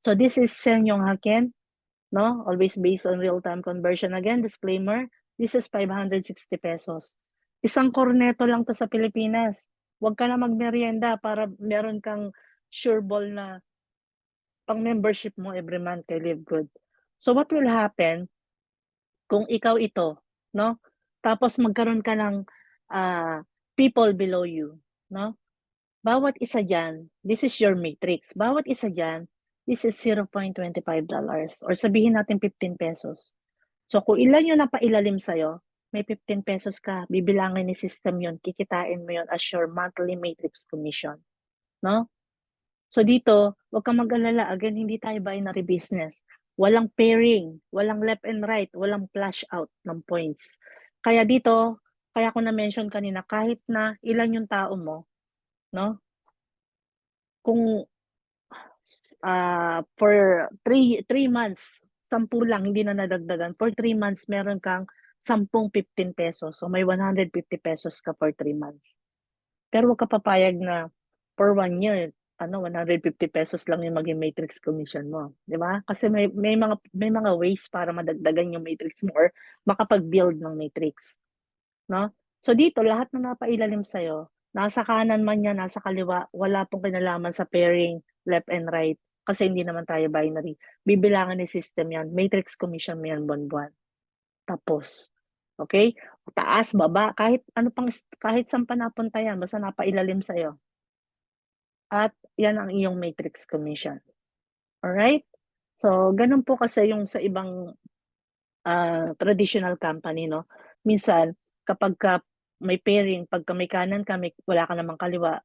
So this is Senyong Haken, no? Always based on real-time conversion. Again, disclaimer, this is 560 pesos. Isang korneto lang to sa Pilipinas. Huwag ka na magmerienda para meron kang sure ball na pang membership mo every month kay Live Good. So what will happen kung ikaw ito, no? Tapos magkaroon ka ng people below you, no? Bawat isa diyan, this is your matrix. Bawat isa diyan, this is $0.25 or sabihin natin 15 pesos. So kung ilan yung napailalim sa'yo, may 15 pesos ka, bibilangin ni system yun, kikitain mo yun as your monthly matrix commission, no? So dito, huwag kang mag-alala, again, hindi tayo binary business. Walang pairing, walang left and right, walang flash out ng points. Kaya dito, kaya ko na-mention kanina, kahit na ilan yung tao mo, no? Kung for 3 months, 10 lang, hindi na nadagdagan. For 3 months, meron kang 10, 15 pesos. So may 150 pesos ka for 3 months. Pero huwag ka papayag na for 1 year, 150 pesos lang yung maging matrix commission mo, 'di ba? Kasi may mga ways para madagdagan yung matrix mo or makapag-build ng matrix, no? So dito lahat ng napailalim sa'yo, nasa kanan man yan, nasa kaliwa, wala pong kinalaman sa pairing, left and right, kasi hindi naman tayo binary. Bibilangan ni system yan, matrix commission mo yan buwan-buwan. Tapos, okay? Taas, baba, kahit saan pa napunta yan, basta napailalim sa'yo. At yan ang iyong matrix commission. Alright? So, ganun po kasi yung sa ibang traditional company, no? Minsan, kapagka may pairing, pagka may kanan ka, wala ka namang kaliwa,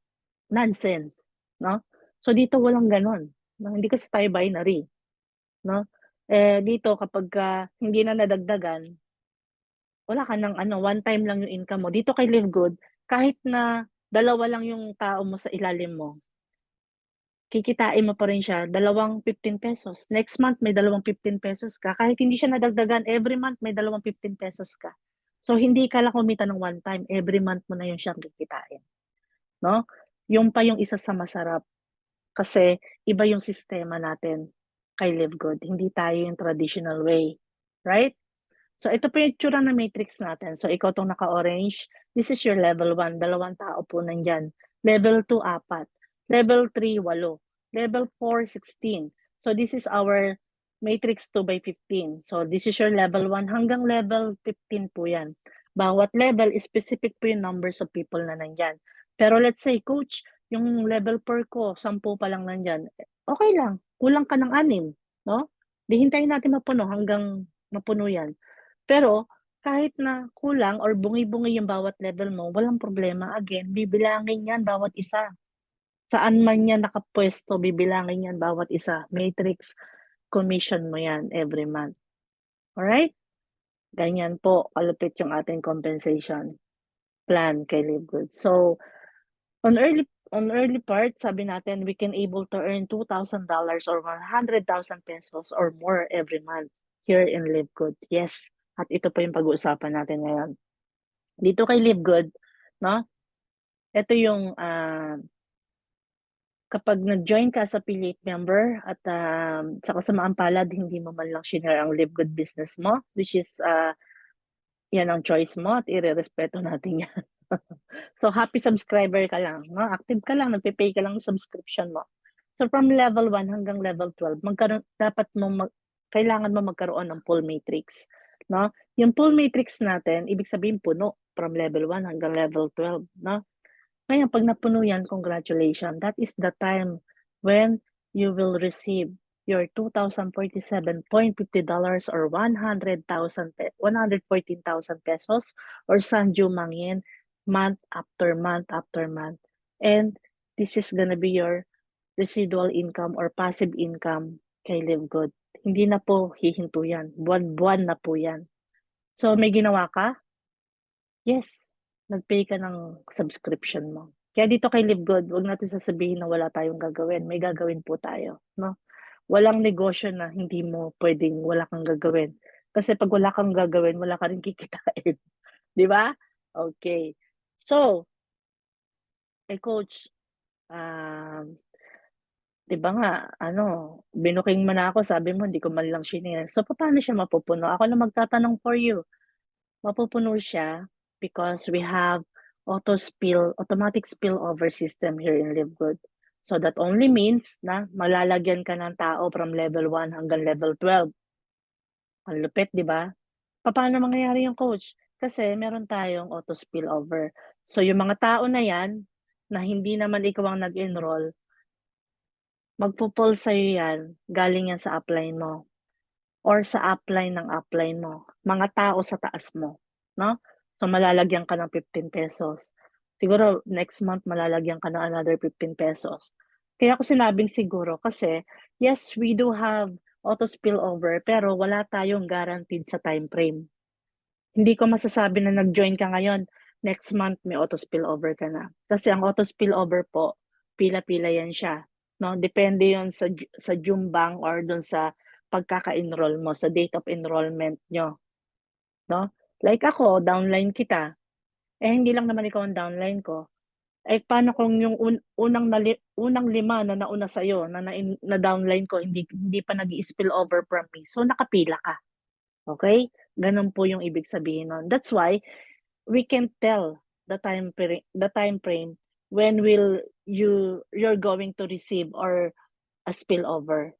nonsense, no? So, dito walang gano'n, no? Hindi kasi tayo binary, no? Dito kapagka hindi na nadagdagan, wala ka ng one time lang yung income mo. Dito kay Live Good, kahit na dalawa lang yung tao mo sa ilalim mo, kikitain mo pa rin siya, dalawang 15 pesos. Next month, may dalawang 15 pesos ka. Kahit hindi siya nadagdagan, every month may dalawang 15 pesos ka. So, hindi ka lang kumita ng one time, every month mo na yun siyang kikitain. No? Yung pa yung isa sa masarap. Kasi, iba yung sistema natin kay Live Good. Hindi tayo yung traditional way. Right? So, ito po yung itsura ng matrix natin. So, ikaw tong naka-orange, this is your level 1. Dalawang tao po nandyan. Level 2, 4. Level 3, 8. Level 4, 16. So, this is our matrix 2 by 15. So, this is your level 1 hanggang level 15 po yan. Bawat level, specific po yung numbers of people na nandyan. Pero let's say, coach, yung level 4 ko, 10 pa lang nandyan. Okay lang. Kulang ka ng 6, no? Di hintayin natin mapuno hanggang mapuno yan. Pero kahit na kulang or bungi-bungi yung bawat level mo, walang problema. Again, bibilangin yan bawat isa. Saan man yan nakapwesto, bibilangin yan bawat isa. Matrix commission mo yan every month. Alright? Ganyan po, kalupit yung ating compensation plan kay Live Good. So, on early part, sabi natin, we can able to earn $2,000 or 100,000 pesos or more every month here in Live Good. Yes. At ito pa yung pag-uusapan natin ngayon. Dito kay Live Good, no? Ito yung kapag nag-join ka sa affiliate member at sa kasamaang palad, hindi mo man lang shinare ang Live Good business mo, which is yan ang choice mo at irerespeto natin yan. So, happy subscriber ka lang, no? Active ka lang, nagpe-pay ka lang ng subscription mo. So, from level 1 hanggang level 12, kailangan mo magkaroon ng full matrix, no? Yung full matrix natin, ibig sabihin puno from level 1 hanggang level 12, no? Ngayon, pag napuno yan, congratulations. That is the time when you will receive your $2,047.50 or 114,000 pesos or Sanju Mangin month after month after month. And this is gonna be your residual income or passive income kay Live Good. Hindi na po hihinto yan. Buwan-buwan na po yan. So, may ginawa ka? Yes. Nag-pay ka ng subscription mo. Kaya dito kay Live Good, huwag natin sasabihin na wala tayong gagawin. May gagawin po tayo, no? Walang negosyo na hindi mo pwedeng wala kang gagawin. Kasi pag wala kang gagawin, wala ka rin kikitain. Di ba? Okay. So, coach, di ba nga, binuking mo na ako, sabi mo, hindi ko man lang shinare. So, paano siya mapupuno? Ako na magtatanong for you. Mapupuno siya because we have automatic spillover system here in Live Good. So, that only means na malalagyan ka ng tao from level 1 hanggang level 12. Ang lupit, di ba? Paano mangyayari yung coach? Kasi meron tayong auto spillover. So, yung mga tao na yan, na hindi naman ikaw ang nag-enroll, magpo-pull sa'yo yan, galing yan sa upline mo or sa upline ng upline mo, mga tao sa taas mo, no? So, malalagyan ka ng 15 pesos. Siguro, next month, malalagyan ka ng another 15 pesos. Kaya ako sinabing siguro kasi, yes, we do have auto spillover, pero wala tayong guaranteed sa time frame. Hindi ko masasabi na nag-join ka ngayon, next month may auto spillover ka na. Kasi ang auto spillover po, pila-pila yan siya. No? Depende yon sa Jumbang or dun sa pagkaka-enroll mo, sa date of enrollment nyo. No? Like ako, downline kita. Hindi lang naman ikaw ang downline ko. Paano kung yung unang 5 na nauna sa'yo, na downline ko, hindi pa nag-spill over from me. So, nakapila ka. Okay? Ganun po yung ibig sabihin nun. That's why we can tell the time frame when you're going to receive or a spillover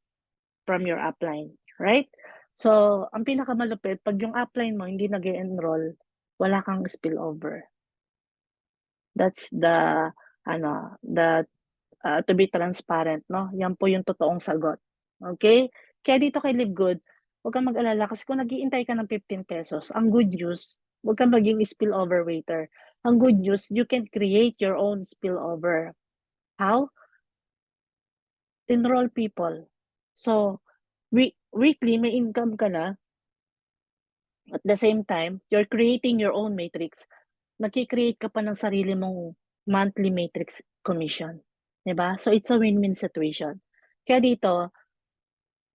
from your upline, right? So, ang pinakamalupit, pag yung upline mo hindi nag-enroll, wala kang spillover. That's to be transparent, no? Yan po yung totoong sagot. Okay? Kaya dito kay Live Good, huwag kang mag-alala kasi kung nag-iintay ka ng 15 pesos, ang good news, huwag kang maging spillover waiter. Ang good news, you can create your own spillover. How? Enroll people. So, weekly, may income ka na. At the same time, you're creating your own matrix. Nagki-create ka pa ng sarili mong monthly matrix commission. Diba? So, it's a win-win situation. Kaya dito,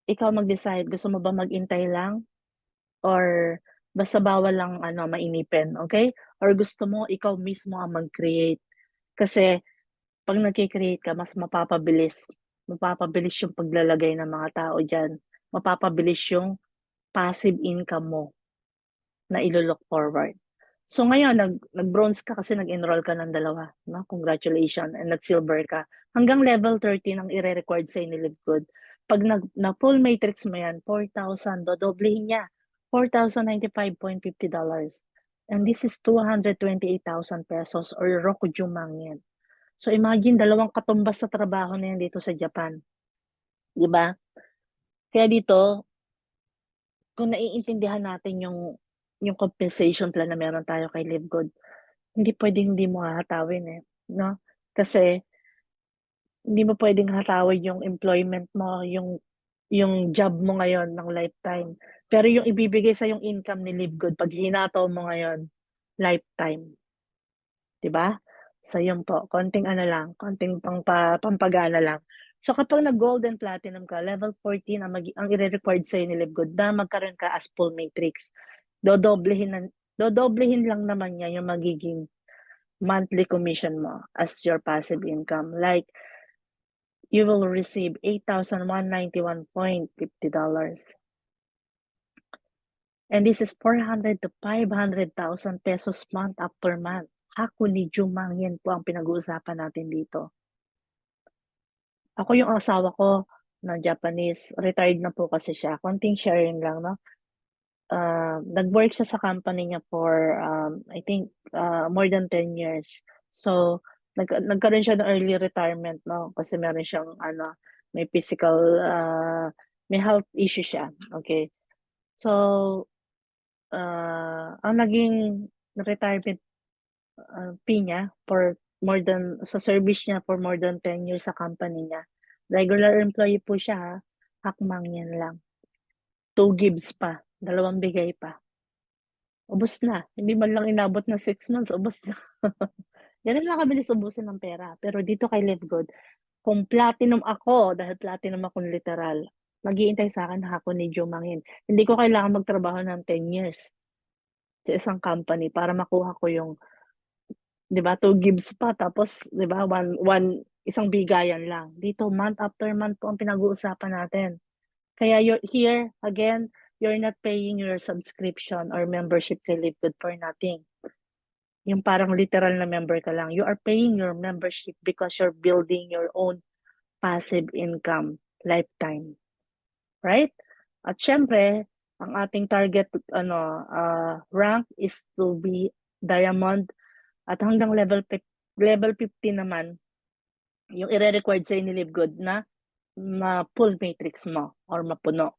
ikaw mag-decide, gusto mo ba mag-intay lang? Or basta bawal lang mainipin, okay? Or gusto mo, ikaw mismo ang mag-create. Kasi, pag nag-create ka, mas mapapabilis. Mapapabilis yung paglalagay ng mga tao dyan. Mapapabilis yung passive income mo na ilo-look forward. So ngayon, nag-bronze ka kasi nag-enroll ka ng 2, no? Congratulations, and nag-silver ka. Hanggang level 13 ang i-record sa ni Live Good. Pag na full matrix mo yan, 4,000, dodoblehin niya. $4,095.50. And this is 228,000 pesos or Roku Jumang yan. So imagine, 2 katumbas sa trabaho na yan dito sa Japan. Di ba? Kaya dito, kung naiintindihan natin yung compensation plan na meron tayo kay Live Good, hindi pwedeng hindi mo hahatawin no? Kasi hindi mo pwedeng hatawin yung employment mo, yung job mo ngayon ng lifetime. Pero yung ibibigay sa yung income ni Live Good, pag hinataw mo ngayon, lifetime. 'Di ba? So yun po, konting ano lang, konting pampagana lang. So kapag nag-gold and platinum ka, level 14 ang ire-required sa'yo ni Livegood na magkaroon ka as full matrix. Dodoblehin lang naman niya yung magiging monthly commission mo as your passive income. Like, you will receive $8,191.50. And this is 400 to 500,000 pesos month after month. Hako ni Jumangin po ang pinag-uusapan natin dito. Ako yung asawa ko na Japanese, retired na po kasi siya. Konting sharing lang, no? Nag-work siya sa company niya for, I think, more than 10 years. So, nagkaroon siya ng early retirement, no? Kasi meron siyang, may physical, may health issue siya. Okay. So, ang naging retirement fee niya sa service niya for more than 10 years sa company niya. Regular employee po siya, ha? Hakmang yan lang. 2 gives pa, 2 bigay pa. Ubos na. Hindi man lang inabot ng 6 months, ubos na. Ganun lang kabilis ubusin ng pera. Pero dito kay Livegood, kung platinum ako, dahil platinum ako literal, mag-iintay sa akin ako ni Joe Mangin. Hindi ko kailangan magtrabaho ng 10 years sa isang company para makuha ko yung, 'di ba, 2 gives pa tapos 'di ba, isang bigayan lang. Dito month after month po ang pinag-uusapan natin. Kaya here again, you're not paying your subscription or membership kay Livegood for nothing. Yung parang literal na member ka lang. You are paying your membership because you're building your own passive income lifetime. Right? At syempre, ang ating target rank is to be diamond at hanggang level 50 naman yung ire-required sa ni Livegood na ma-full matrix mo or mapuno.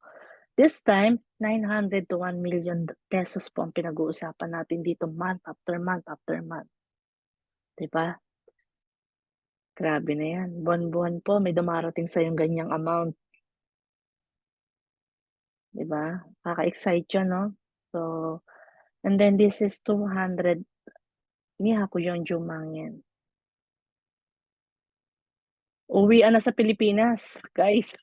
This time, 900 to 1 million pesos po ang pinag-uusapan natin dito month after month after month. Diba? Grabe na yan. Buwan-buwan po, may dumarating sa yung ganyang amount. Diba? Kaka-excite yun, no? So, and then this is 200. Niya ko yung Jumangin. Uwian na sa Pilipinas, guys.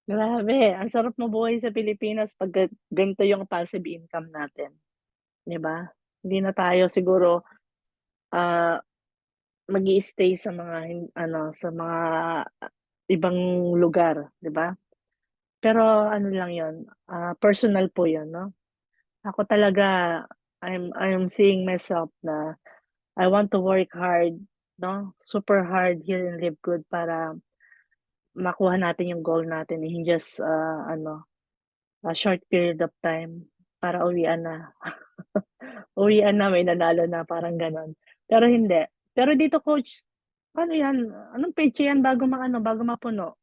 Grabe, ang sarap mabuhay sa Pilipinas pag ganito yung passive income natin. 'Di ba? Hindi na tayo siguro ah mag-i-stay sa mga sa mga ibang lugar, 'di ba? Pero ano lang 'yon, personal po 'yon, 'no? Ako talaga, I'm seeing myself na I want to work hard, 'no? Super hard here in Live Good para makuha natin yung goal natin in just a short period of time para uwian na. Uwian na, may nanalo na, parang gano'n. Pero hindi. Pero dito coach, ano 'yan, anong petsa 'yan bago mapuno?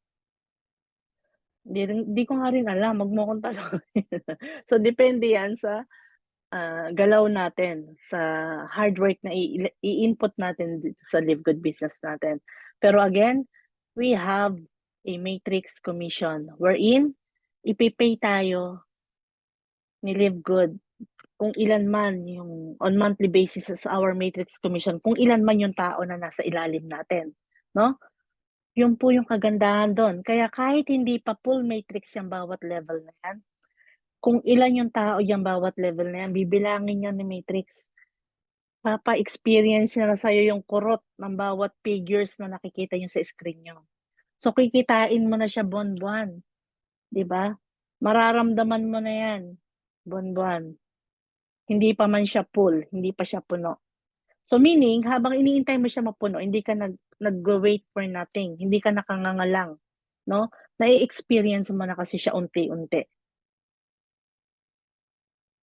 Di ko nga rin alam, 'wag mo akong tanungin. So depende 'yan sa, galaw natin, sa hard work na i-input natin dito sa Live Good business natin. Pero again, we have a matrix commission wherein ipe-pay tayo ni Live Good kung ilan man yung on monthly basis sa our matrix commission, kung ilan man yung tao na nasa ilalim natin, 'no? Yun po yung kagandahan dun. Kaya kahit hindi pa full matrix yang bawat level na yan, kung ilan yung tao yang bawat level na yan, bibilangin yan ni matrix. Papa-experience na sa'yo yung kurot ng bawat figures na nakikita niyo sa screen niyo. So kikitain mo na siya buwan-buwan, 'di ba? Mararamdaman mo na yan buwan-buwan. Hindi pa man siya full, hindi pa siya puno. So meaning, habang iniintay mo siya mapuno, hindi ka nagwa-wait for nothing, hindi ka nakangangalang, 'no? Nai-experience mo na kasi siya unti-unti.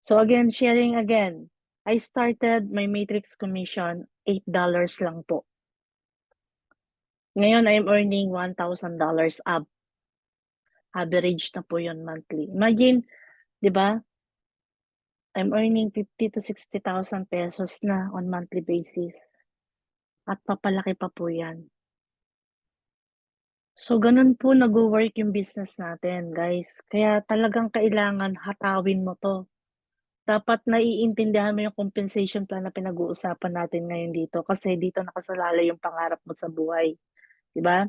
So again, sharing again, I started my matrix commission, $8 lang po. Ngayon, I'm earning $1,000 up. Average na po yun monthly. Imagine, 'di ba? I'm earning 50 to 60,000 pesos na on monthly basis. At papalaki pa po yan. So, ganun po nagwo-work yung business natin, guys. Kaya talagang kailangan hatawin mo 'to. dapat naiintindihan mo yung compensation plan na pinag-uusapan natin ngayon dito kasi dito nakasalalay yung pangarap mo sa buhay, 'di ba?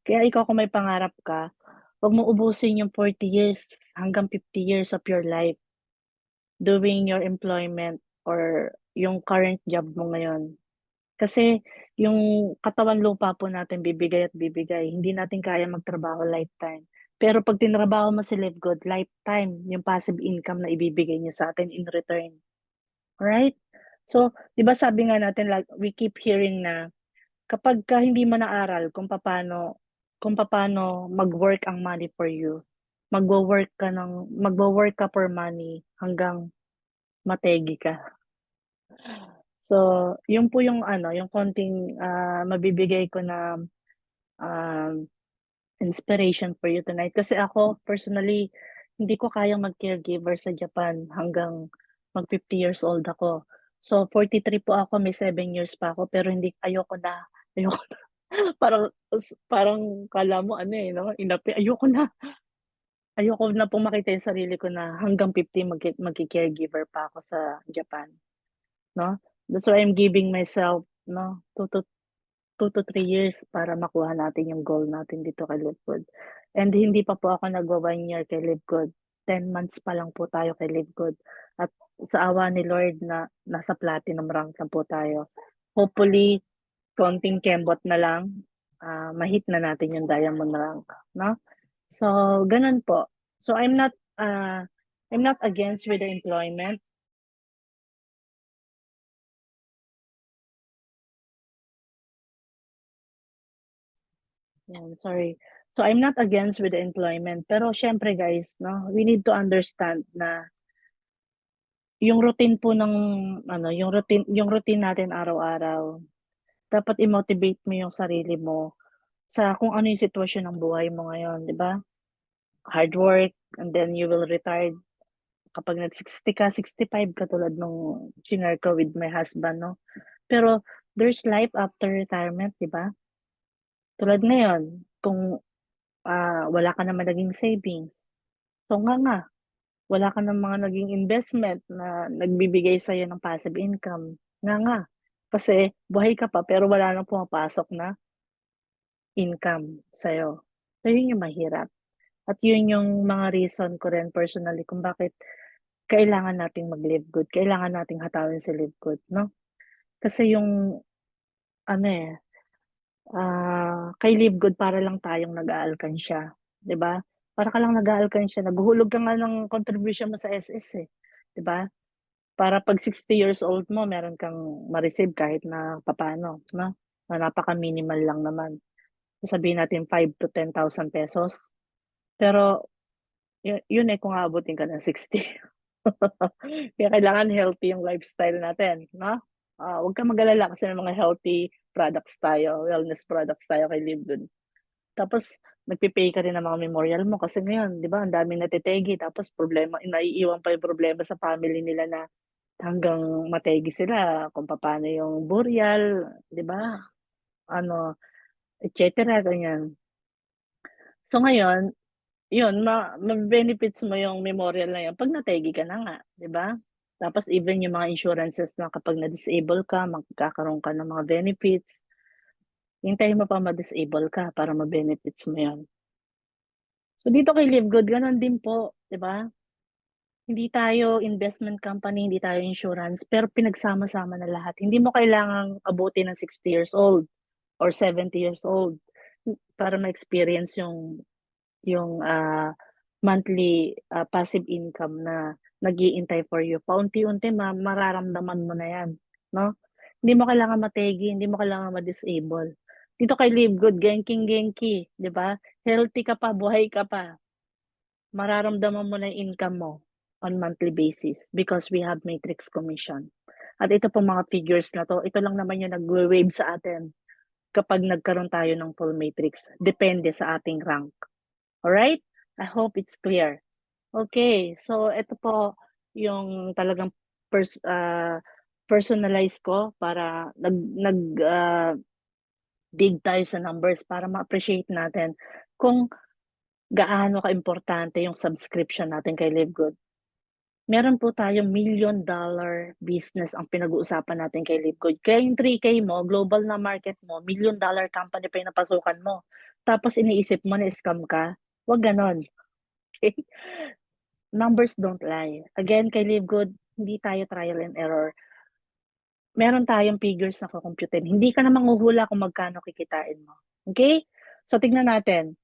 Kaya ikaw kung may pangarap ka, 'wag mo ubusin yung 40 years hanggang 50 years of your life doing your employment or yung current job mo ngayon. Kasi yung katawan lupa po natin bibigay at bibigay, hindi natin kaya magtrabaho lifetime. Pero 'pag tinrabaho mo si Live Good, lifetime yung passive income na ibibigay niya sa atin in return, alright? So, 'di ba sabi nga natin like we keep hearing na kapagka hindi mo naaral kung papaano mag-work ang money for you, magwo-work ka for money hanggang mategi ka. So, yun po yung ano, yung konting, mabibigay ko na, um, inspiration for you tonight. Kasi ako personally, hindi ko kayang mag-caregiver sa Japan hanggang mag 50 years old ako. So, 43 po ako, may 7 years pa ako, pero hindi ayoko na, ayoko na. Parang akala mo ano, eh, 'no, inapi ayoko na pong makita yung sarili ko na hanggang 50 magke-caregiver pa ako sa Japan, 'no? That's why I'm giving myself, 'no, 2 to 3 years para makuha natin yung goal natin dito kay Live Good. And hindi pa po ako nagwa-1 year kay Live Good, 10 months pa lang po tayo kay Live Good at sa awa ni Lord na nasa platinum rank na po tayo. Hopefully, konting kembot na lang, ma-hit na natin yung diamond rank, 'no? So, gano'n po. So, I'm not against with the employment. Yan, sorry. So, I'm not against with the employment, pero siyempre guys 'no, we need to understand na yung routine po ng ano, yung routine natin araw-araw, dapat i-motivate mo yung sarili mo sa kung ano yung sitwasyon ng buhay mo ngayon, 'di ba? Hard work and then you will retire kapag nag-60 ka, 65 katulad nung shinare ko with my husband 'no. Pero there's life after retirement, 'di ba? Tulad ngayon kung, wala ka naman naging savings, so nga wala ka ng mga naging investment na nagbibigay sa'yo ng passive income, nga kasi buhay ka pa pero wala ng pumapasok na income sa'yo. So yun yung mahirap at yun yung mga reason ko rin personally kung bakit kailangan nating mag-live good, kailangan nating hatawin si live good 'no. Kasi yung ano, kay Live Good para lang tayong nag-aalkansya, 'di ba? Para ka lang nag-aalkansya, naghuhulog ka nga ng contribution mo sa SS, eh, 'di ba? Para 'pag 60 years old mo meron kang ma-receive kahit na papaano 'no, na napaka-minimal lang naman. Sasabihin natin 5 to 10,000 pesos, pero yun, eh, kung aabutin ka ng 60. Kaya kailangan healthy yung lifestyle natin 'no? 'Wag kang mag-alala kasi may mga healthy products tayo, wellness products tayo kay Live Good. Tapos nagpe-pay ka rin ng mga memorial mo kasi ngayon 'di ba ang daming natetegi tapos problema naiiwan pa yung problema sa family nila na hanggang mategi sila kung papaano yung burial, 'di ba? Ano, et cetera, ganyan. So ngayon, yun mabe-benefits mo yung memorial na yun 'pag nategi ka na nga, 'di ba? Tapos even yung mga insurances na kapag na-disable ka magkakaroon ka ng mga benefits, hintayin mo pa ma-disable ka para ma-benefits mo yun. So dito kay Live Good gano'n din po, 'di ba? Hindi tayo investment company, hindi tayo insurance, pero pinagsama-sama na lahat. Hindi mo kailangang abutin ng 60 years old or 70 years old para ma-experience yung monthly, passive income na nag-iintay for you. Paunti-unti mararamdaman mo na 'yan, 'no? Hindi mo kailangan mategi, hindi mo kailangan ma-disable. Dito kay Live Good genking-genki, 'di ba? Healthy ka pa, buhay ka pa. Mararamdaman mo na yung income mo on monthly basis because we have matrix commission. At ito pong mga figures na 'to, ito lang naman yung nagwe-wave sa atin kapag nagkaroon tayo ng full matrix, depende sa ating rank. Alright? I hope it's clear. Okay, so ito po yung talagang pers ah, personalize ko para dig tayo sa numbers para ma-appreciate natin kung gaano kaimportante yung subscription natin kay Live Good. Meron po tayong $1,000,000 business ang pinag-uusapan natin kay LiveGood. Kaya yung 3K mo, global na market mo, $1,000,000 company pa yung napasukan mo. Tapos iniisip mo na scam ka? Wag ganon. Okay? Numbers don't lie. Again, kay LiveGood, hindi tayo trial and error. Meron tayong figures na kukumputin. Hindi ka na manghuhula kung magkano kikitain mo. Okay? So, tignan natin.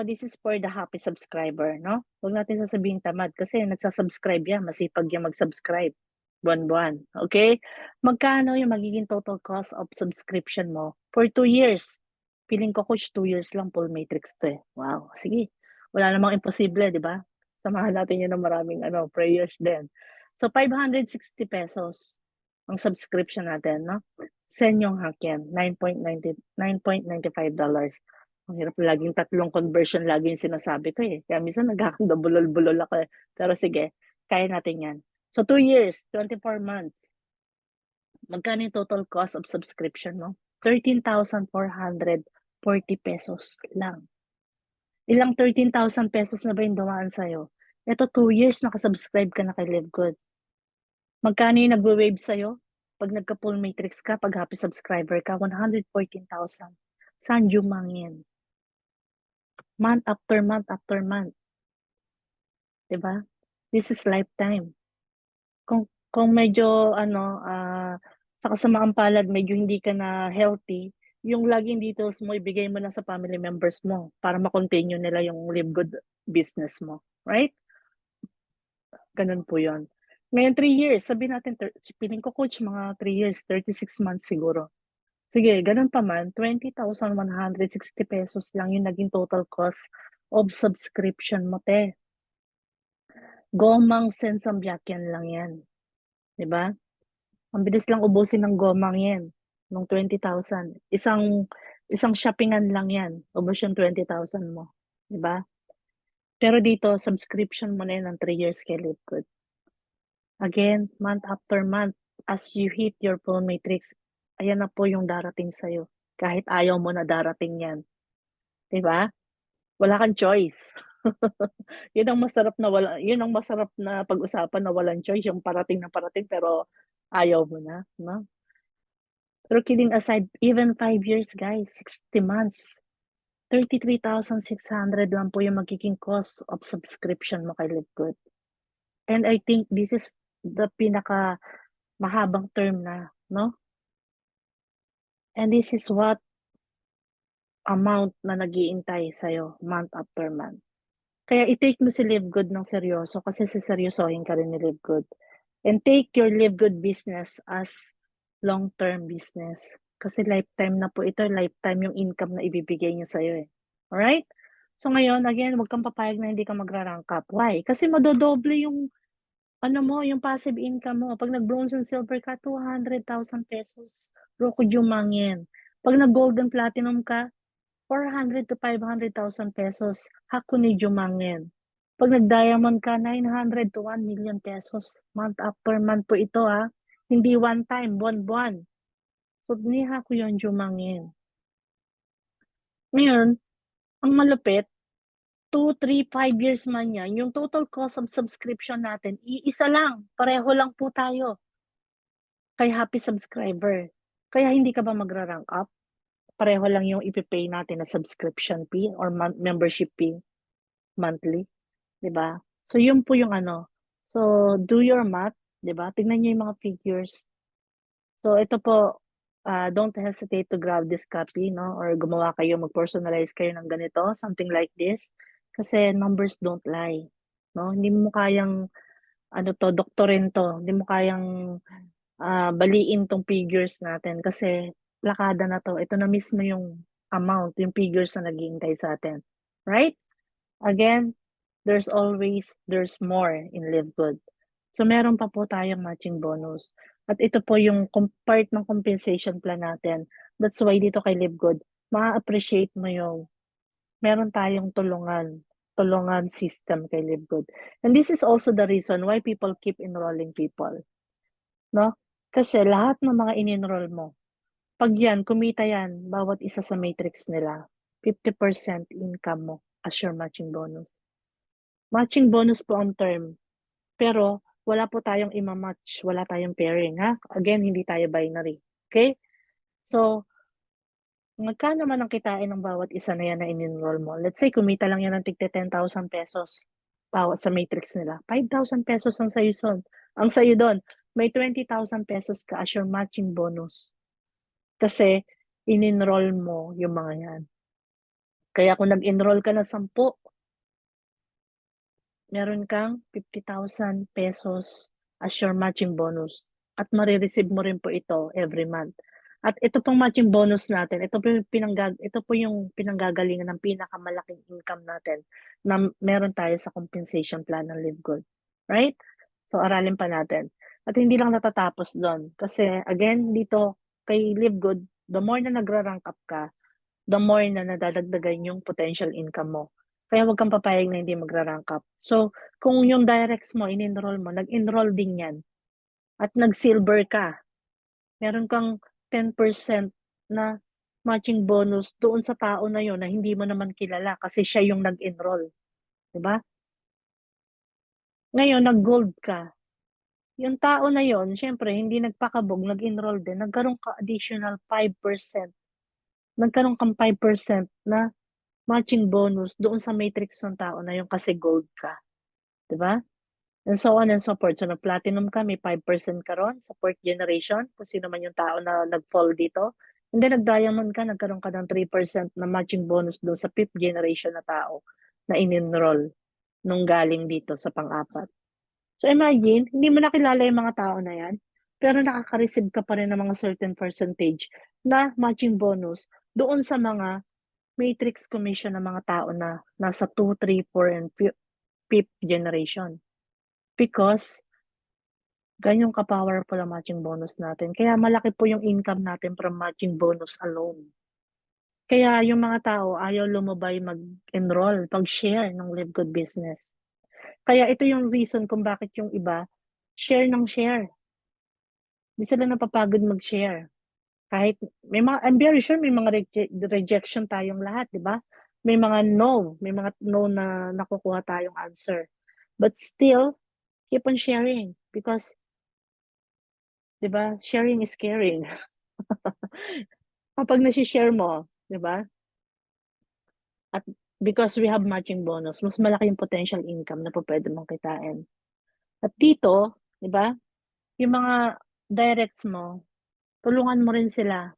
This is for the happy subscriber, no? Huwag natin sasabihin tamad kasi nagsasubscribe yan. Masipag yan mag-subscribe. Buwan-buwan. Okay? Magkano yung magiging total cost of subscription mo for 2 years? Feeling ko, coach, 2 years lang full matrix to eh. Wow. Sige. Wala namang imposible, di ba? Samahan natin yun ng maraming prayers din. So, 560 pesos ang subscription natin, no? Send yung hack yan. $9.95. Ang hirap laging tatlong conversion lagi yung sinasabi ko eh. Kaya minsan nagkakabulol-bulol ako eh. Pero sige, kaya natin yan. So 2 years, 24 months. Magkano yung total cost of subscription mo? 13,440 pesos lang. Ilang 13,000 pesos na ba yung dumaan sa'yo? Ito 2 years nakasubscribe ka na kay LiveGood. Magkano yung nagwe-wave sa'yo? Pag nagka-full matrix ka, pag happy subscriber ka, 114,000. Saan yumangin? Month after month after month. Diba? This is lifetime. Kung medyo sa kasamaang palad, medyo hindi ka na healthy, yung laging details mo, ibigay mo na sa family members mo para ma-continue nila yung live good business mo. Right? Ganun po yon. Ngayon, 3 years. Sabi natin, piling ko coach, mga 3 years, 36 months siguro. Sige, ganun pa man, 20,160 pesos lang yung naging total cost of subscription mo, te. Gomang Sensambyakyan lang yan. 'Di ba? Ang bilis lang ubusin ng gomang yan, nung 20,000. Isang shoppingan lang yan, ubos yung 20,000 mo. 'Di ba? Pero dito, subscription mo na yan ng 3 years kay LiveGood. Again, month after month, as you hit your full matrix, ayan na po yung darating sa'yo. Kahit ayaw mo na darating yan. 'Di ba? Wala kang choice. Yun ang masarap na pag-usapan na walang choice, yung parating na parating pero ayaw mo na, no? Pero kidding aside, even 5 years, guys, 60 months, 33,600 lang po yung magiging cost of subscription mo kay LiveGood. And I think this is the pinaka mahabang term na, no? And this is what amount na nag-iintay sa'yo month after month. Kaya i-take mo si LiveGood ng seryoso kasi seseryosohin ka rin ni LiveGood. And take your LiveGood business as long-term business. Kasi lifetime na po ito, lifetime yung income na ibibigay niya sa'yo eh. Alright? So ngayon, again, huwag kang papayag na hindi ka magra-rank up. Why? Kasi madodoble yung yung passive income mo. Pag nag-bronze and silver ka, 200,000 pesos. Roko Jumangin. Pag nag-gold and platinum ka, 400 to 500,000 pesos. Hako ni Jumangin. Pag nag-diamond ka, 900 to 1 million pesos. Month after month po ito ha. Hindi one time, buwan-buwan. So, niha ko yun Jumangin. Ngayon, ang malupit, 2, 3, 5 years man yan, yung total cost of subscription natin, iisa lang. Pareho lang po tayo kay happy subscriber. Kaya hindi ka ba magra-rank up? Pareho lang yung ipipay natin na subscription fee or membership fee monthly. 'Di ba? So, yun po yung So, do your math, 'di ba? Tignan niyo yung mga figures. So, ito po, don't hesitate to grab this copy, no? Or gumawa kayo, mag-personalize kayo ng ganito, something like this. Kasi numbers don't lie, no? Hindi mo kayang, doktorin to. Hindi mo kayang baliin tong figures natin kasi lakada na to. Ito na mismo yung amount, yung figures na naghihintay sa atin. Right? Again, there's more in Live Good. So, meron pa po tayong matching bonus. At ito po yung part ng compensation plan natin. That's why dito kay Live Good, ma-appreciate mo yung meron tayong tulungan system kay Live Good. And this is also the reason why people keep enrolling people. No? Kasi lahat ng mga in-enroll mo, pag yan, kumita yan, bawat isa sa matrix nila, 50% income mo as your matching bonus. Matching bonus po ang term. Pero wala po tayong ima-match, wala tayong pairing, ha? Again, hindi tayo binary. Okay? So, magkano man ang kitain ng bawat isa na yan na in-enroll mo? Let's say, kumita lang yan ng tigte 10,000 pesos bawat sa matrix nila. 5,000 pesos ang sa'yo son. Ang sa'yo doon, may 20,000 pesos ka as your matching bonus. Kasi, in-enroll mo yung mga yan. Kaya kung nag-enroll ka na 10, meron kang 50,000 pesos as your matching bonus. At marireceive mo rin po ito every month. At ito pong matching bonus natin, ito po yung pinanggagalingan ng pinakamalaking income natin na meron tayo sa compensation plan ng Live Good. Right? So, aralin pa natin. At hindi lang natatapos doon. Kasi, again, dito kay Live Good, the more na nagra-rank up ka, the more na nadadagdagan yung potential income mo. Kaya huwag kang papayag na hindi magra-rank up. So, kung yung directs mo, in-enroll mo, nag-enroll din yan, at nag-silver ka, meron kang 10% na matching bonus doon sa tao na yon na hindi mo naman kilala kasi siya yung nag-enroll. Diba? Ngayon, nag-gold ka. Yung tao na yon, syempre, hindi nagpakabog, nag-enroll din, nagkaroon ka additional 5%. Nagkaroon kang 5% na matching bonus doon sa matrix ng tao na yung kasi gold ka. Diba? And so on and so forth. So, nag-platinum ka, may 5% ka ron sa fourth generation, kung sino man yung tao na nag-fall dito. And then, nag-diamond ka, nagkaroon ka ng 3% na matching bonus doon sa fifth generation na tao na in-enroll nung galing dito sa pang-apat. So, imagine, hindi mo nakilala yung mga tao na yan, pero nakaka-receive ka pa rin ng mga certain percentage na matching bonus doon sa mga matrix commission ng mga tao na nasa 2, 3, 4, and 5th generation. Because, ganyan ka-powerful ang matching bonus natin. Kaya malaki po yung income natin from matching bonus alone. Kaya yung mga tao ayaw lumabay mag-enroll, pag-share ng Live Good Business. Kaya ito yung reason kung bakit yung iba, share ng share. Hindi sila napapagod mag-share. Kahit, I'm very sure may mga rejection tayong lahat, di ba? May mga no na nakukuha tayong answer. But still, keep on sharing because, di ba, sharing is caring. Kapag nasi-share mo, di ba? At because we have matching bonus, mas malaki yung potential income na po pwede mong kitain. At dito, di ba, yung mga directs mo, tulungan mo rin sila.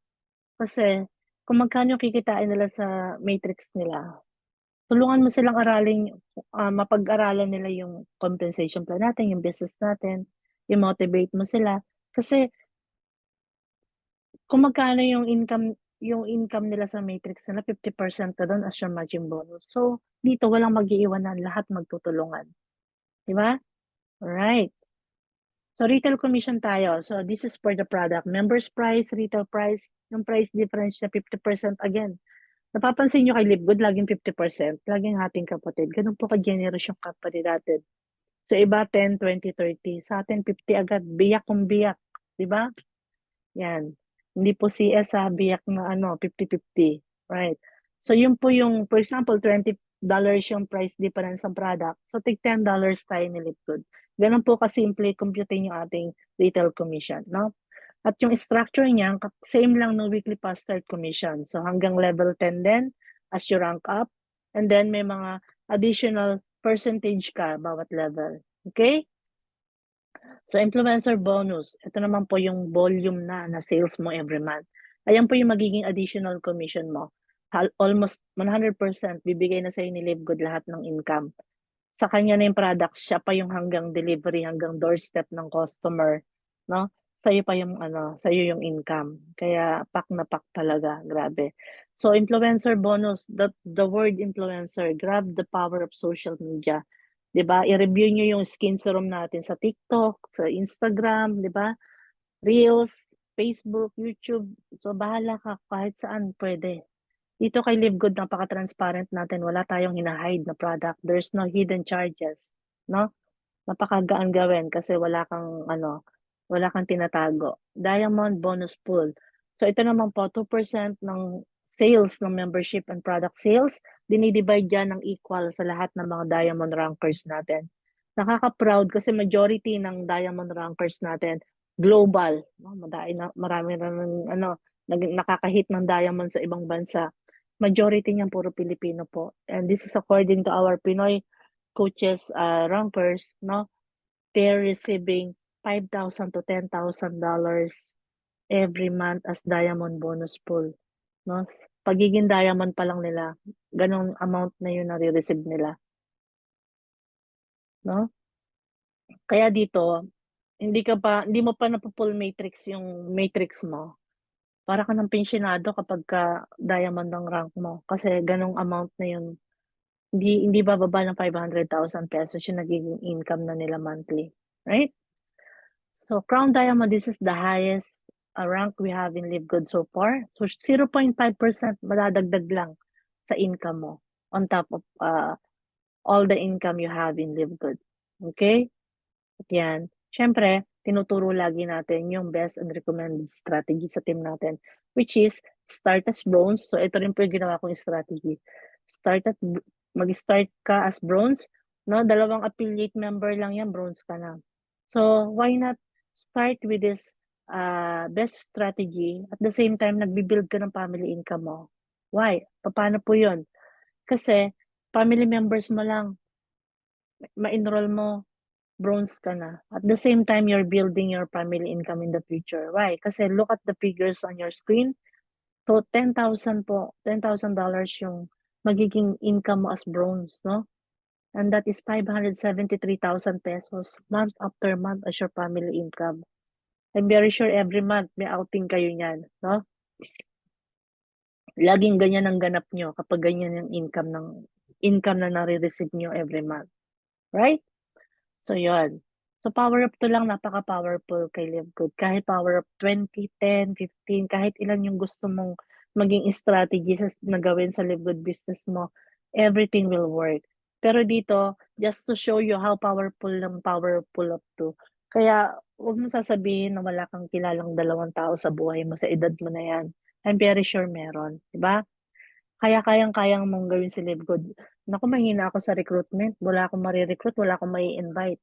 Kasi, kung magkano yung kikitain nila sa matrix nila, tulungan mo silang mapag-aralan nila yung compensation plan natin, yung business natin, i-motivate mo sila. Kasi, kung magkano yung income nila sa matrix nila, 50% ka doon as your matching bonus. So, dito walang mag-iiwanan, lahat magtutulungan. Di ba? Alright. So, retail commission tayo. So, this is for the product. Members price, retail price, yung price difference na 50% again. Napapansin nyo kay Livegood, laging 50%. Laging hating kapatid. Ganun po ka-generous yung kapatid natin. So, iba 10, 20, 30. Sa atin, 50 agad. Biyak kung biyak. Di ba? Yan. Hindi po CS biyak na 50-50. Right. So, yun po yung, for example, $20 yung price difference ng product. So, tig $10 tayo ni Livegood. Ganun po kasimple computing yung ating retail commission, no? At yung structure niya, same lang ng weekly past start commission. So, hanggang level 10 din as you rank up. And then, may mga additional percentage ka bawat level. Okay? So, influencer bonus. Ito naman po yung volume na sales mo every month. Ayan po yung magiging additional commission mo. Almost 100% bibigay na sa'yo ni Livegood lahat ng income. Sa kanya na yung product, siya pa yung hanggang delivery, hanggang doorstep ng customer, no? Sa'yo pa yung sa'yo yung income. Kaya pack na pack talaga, grabe. So influencer bonus, the word influencer, grab the power of social media. 'Di ba? I-review niyo yung skin serum natin sa TikTok, sa Instagram, 'di ba? Reels, Facebook, YouTube. So bahala ka kahit saan pwede. Dito kay Livegood, napaka-transparent natin. Wala tayong hina-hide na product. There's no hidden charges, no? Napakagaan gawin kasi wala kang tinatago. Diamond bonus pool. So ito naman po, 2% ng sales ng membership and product sales, dinidivide yan ng equal sa lahat ng mga diamond rankers natin. Nakaka-proud kasi majority ng diamond rankers natin global, no? Marami na ng nakaka-hit ng diamond sa ibang bansa. Majority niyan puro Pilipino po. And this is according to our Pinoy coaches rankers, no? They're receiving $5,000 to $10,000 every month as diamond bonus pool, no? Pagiging diamond pa lang nila, ganong amount na yun nare-receive nila, no? Kaya dito, hindi mo pa napo-full matrix yung matrix mo. Para ka ng pensionado kapagka diamond ang rank mo kasi ganong amount na yun. Hindi bababa ng ₱500,000 yung nagiging income na nila monthly, right? So Crown Diamond, this is the highest rank we have in Live Good so far. So 0.5% madadagdag lang sa income mo on top of all the income you have in Live Good. Okay? At yan. Siyempre, tinuturo lagi natin yung best and recommended strategy sa team natin, which is start as bronze. So ito rin po yung ginawa kong strategy. Mag-start ka as bronze, no? 2 affiliate member lang yan, bronze ka na. So why not start with this best strategy at the same time nagbi-build ka ng family income mo? Why? Paano po yun? Kasi family members mo lang ma-enroll mo, bronze ka na. At the same time, you're building your family income in the future. Why? Kasi look at the figures on your screen. So, 10,000 po, $10,000 yung magiging income mo as bronze, no? And that is 573,000 pesos month after month as your family income. I'm very sure every month may outing kayo niyan, no? Laging ganyan ang ganap nyo kapag ganyan yung income na nare-receive nyo every month. Right? So, yun. So, power up to lang, napaka-powerful kay Live Good. Kahit power up 20, 10, 15, kahit ilan yung gusto mong maging strategy na gawin sa Live Good business mo, everything will work. Pero dito, just to show you how powerful up to. Kaya, huwag mo sasabihin na wala kang kilalang 2 tao sa buhay mo, sa edad mo na yan. I'm very sure meron. Diba? Kaya kayang-kayang mong gawin si Live Good. Naku, mahina ako sa recruitment. Wala akong marirecruit, wala akong mai-invite.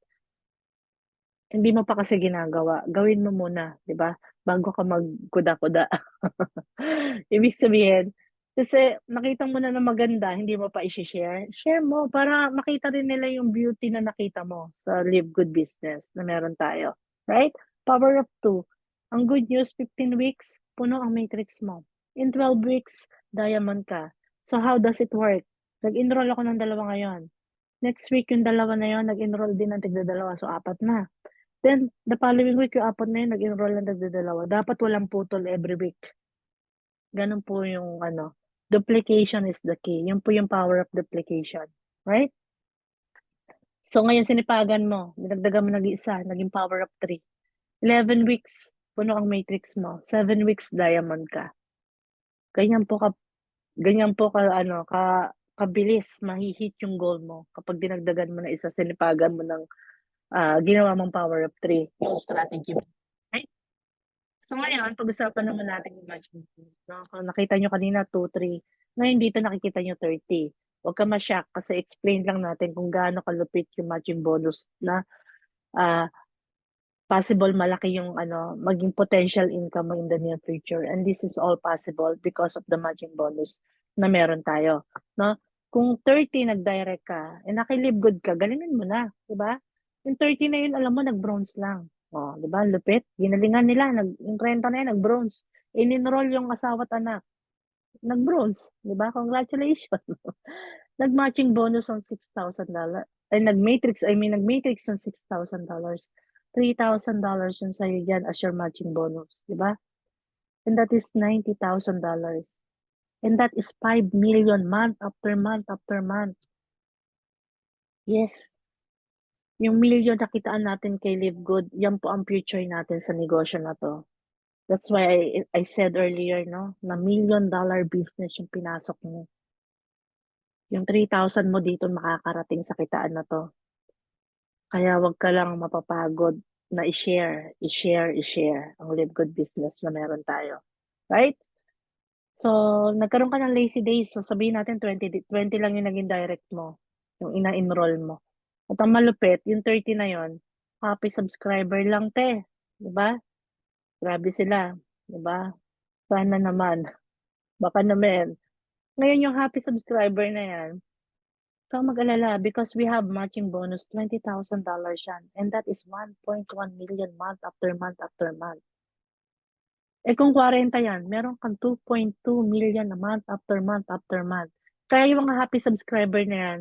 Hindi mo pa kasi ginagawa, gawin mo muna, 'di ba? Bago ka magkuda-kuda. Ibig sabihin, kasi nakita mo na na maganda, hindi mo pa i-share, share mo para makita rin nila yung beauty na nakita mo sa Live Good business na meron tayo, right? Power of 2. Ang good news, 15 weeks, puno ang matrix mo. In 12 weeks, diamond ka. So how does it work? Nag-enroll ako ng 2 ngayon. Next week, yung 2 na yun, nag-enroll din ng tigda-2, so 4 na. Then, the following week, yung 4 na yun, nag-enroll na nagdadalawa. Dapat walang putol every week. Ganun po yung duplication is the key. Yun po yung power of duplication. Right? So, ngayon sinipagan mo, dinagdagan mo nag-isa, naging power of 3. 11 weeks, puno ang matrix mo. 7 weeks, diamond ka. Ganyan po kabilis mahihit yung goal mo kapag dinagdagan mo na isa, sinipagan mo ng ginawa mong power of 3, yung strategy mo. Right? So ngayon, pag-usapan naman natin yung matching bonus. No? Kung nakita nyo kanina 2, 3, ngayon dito nakikita nyo 30. Huwag ka ma-shock kasi explain lang natin kung gaano kalupit yung matching bonus na ah, possible malaki yung maging potential income mo in the near future. And this is all possible because of the matching bonus na meron tayo. No? Kung 30 nag-direct ka, nakilive good ka, galingin mo na, 'di ba? Yung 30 na yun, alam mo, nag-bronze lang. Oh, 'di ba? Lupit. Ginalingan nila, yung 30 na yun, nag-bronze. In-enroll yung asawa at anak, nag-bronze, 'di ba? Congratulations. Nag-matching bonus on $6,000. Ay, nag-matrix ng $6,000. $3,000 yun sa'yo dyan as your matching bonus, di ba? And that is $90,000. And that is 5 million month after month after month. Yes. Yung million na kitaan natin kay Live Good, yan po ang future natin sa negosyo na to. That's why I said earlier, no, na $1 million business yung pinasok mo. Yung 3,000 mo dito makakarating sa kitaan na to. Kaya wag ka lang mapapagod na i-share ang Live Good business na meron tayo. Right? So, nagkaroon ka ng lazy days. So, sabihin natin 20 lang yung naging direct mo, yung ina-enroll mo. At ang malupit, yung 30 na yon, happy subscriber lang, te. 'Di ba? Grabe sila, 'di ba? Sana naman, baka naman. Ngayon yung happy subscriber na yan, kang mag-alala because we have matching bonus, $20,000 yan. And that is 1.1 million month after month after month. Eh kung 40 yan, meron kang 2.2 million a month after month after month. Kaya yung mga happy subscriber na yan,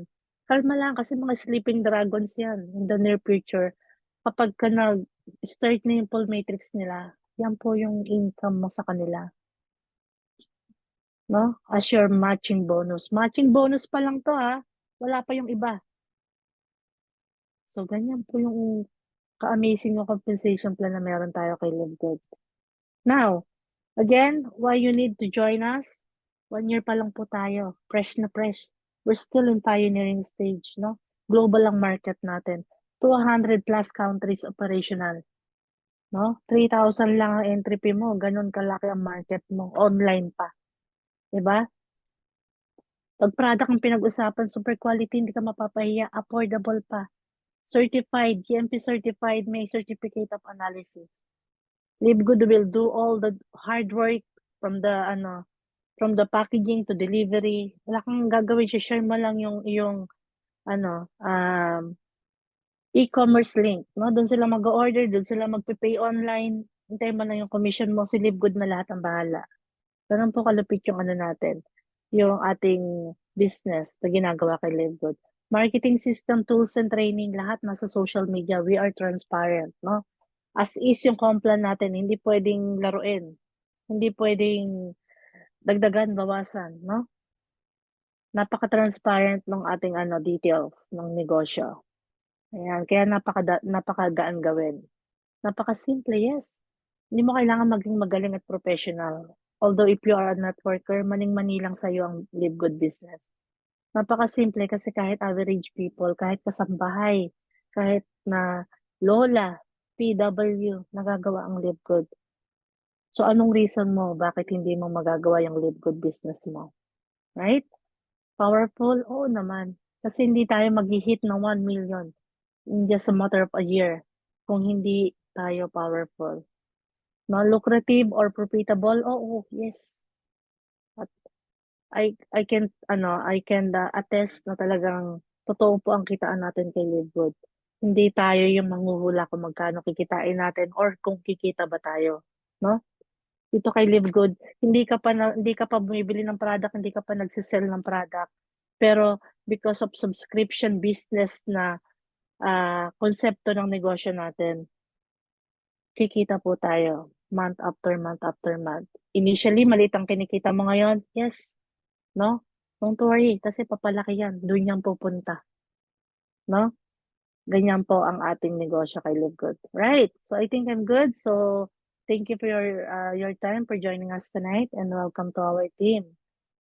kalma lang kasi mga sleeping dragons yan in the near future. Kapag ka nag-start na yung full matrix nila, yan po yung income mo sa kanila. No? As your matching bonus. Matching bonus pa lang to ha. Wala pa yung iba. So, ganyan po yung ka-amazing yung compensation plan na meron tayo kay LiveGood. Now, again, why you need to join us? 1 year pa lang po tayo. Fresh na fresh. We're still in pioneering stage, no? Global ang market natin. 200 plus countries operational, no? 3,000 lang ang entry fee mo. Ganun kalaki ang market mo. Online pa. 'Di ba? Pag product ang pinag-usapan, super quality, hindi ka mapapahiya. Affordable pa. Certified, GMP certified, may certificate of analysis. LiveGood will do all the hard work from the packaging to delivery. Wala kang gagawin, share mo lang yung ano, e-commerce link, no? Doon sila mag-order, doon sila magpe-pay online. Hintayin mo lang yung commission mo, si LiveGood na lahat ang bahala. Ganun po kalupit yung natin, yung ating business na ginagawa kay LiveGood. Marketing system, tools, and training, lahat nasa social media. We are transparent, no? As is yung complan natin, hindi pwedeng laruin. Hindi pwedeng dagdagan, bawasan, no? Napaka-transparent ng ating details ng negosyo. Ayan, kaya napakagaan gawin. Napakasimple, yes. Hindi mo kailangan maging magaling at professional. Although if you are a networker, maning-mani lang sa'yo ang Live Good business. Napakasimple kasi kahit average people, kahit kasambahay, kahit na lola, PW, nagagawa ang Live Good. So anong reason mo bakit hindi mo magagawa yung Live Good business mo? Right? Powerful? Oo naman. Kasi hindi tayo mag-hit ng 1 million in just a matter of a year kung hindi tayo powerful. No, lucrative or profitable? Oo, yes. At I can attest na talagang totoo po ang kitaan natin kay LiveGood. Hindi tayo yung manghuhula kung magkano kikitain natin or kung kikita ba tayo, no? Dito kay LiveGood, hindi ka pa bumibili ng product, hindi ka pa nagsisell ng product. Pero because of subscription business na konsepto ng negosyo natin, kikita po tayo month after month after month. Initially, maliit ang kinikita mo ngayon. Yes, no? Don't worry, kasi papalaki yan. Doon yan pupunta, no? Ganyan po ang ating negosyo kay Live Good. Right. So I think I'm good. So thank you for your time for joining us tonight and welcome to our team.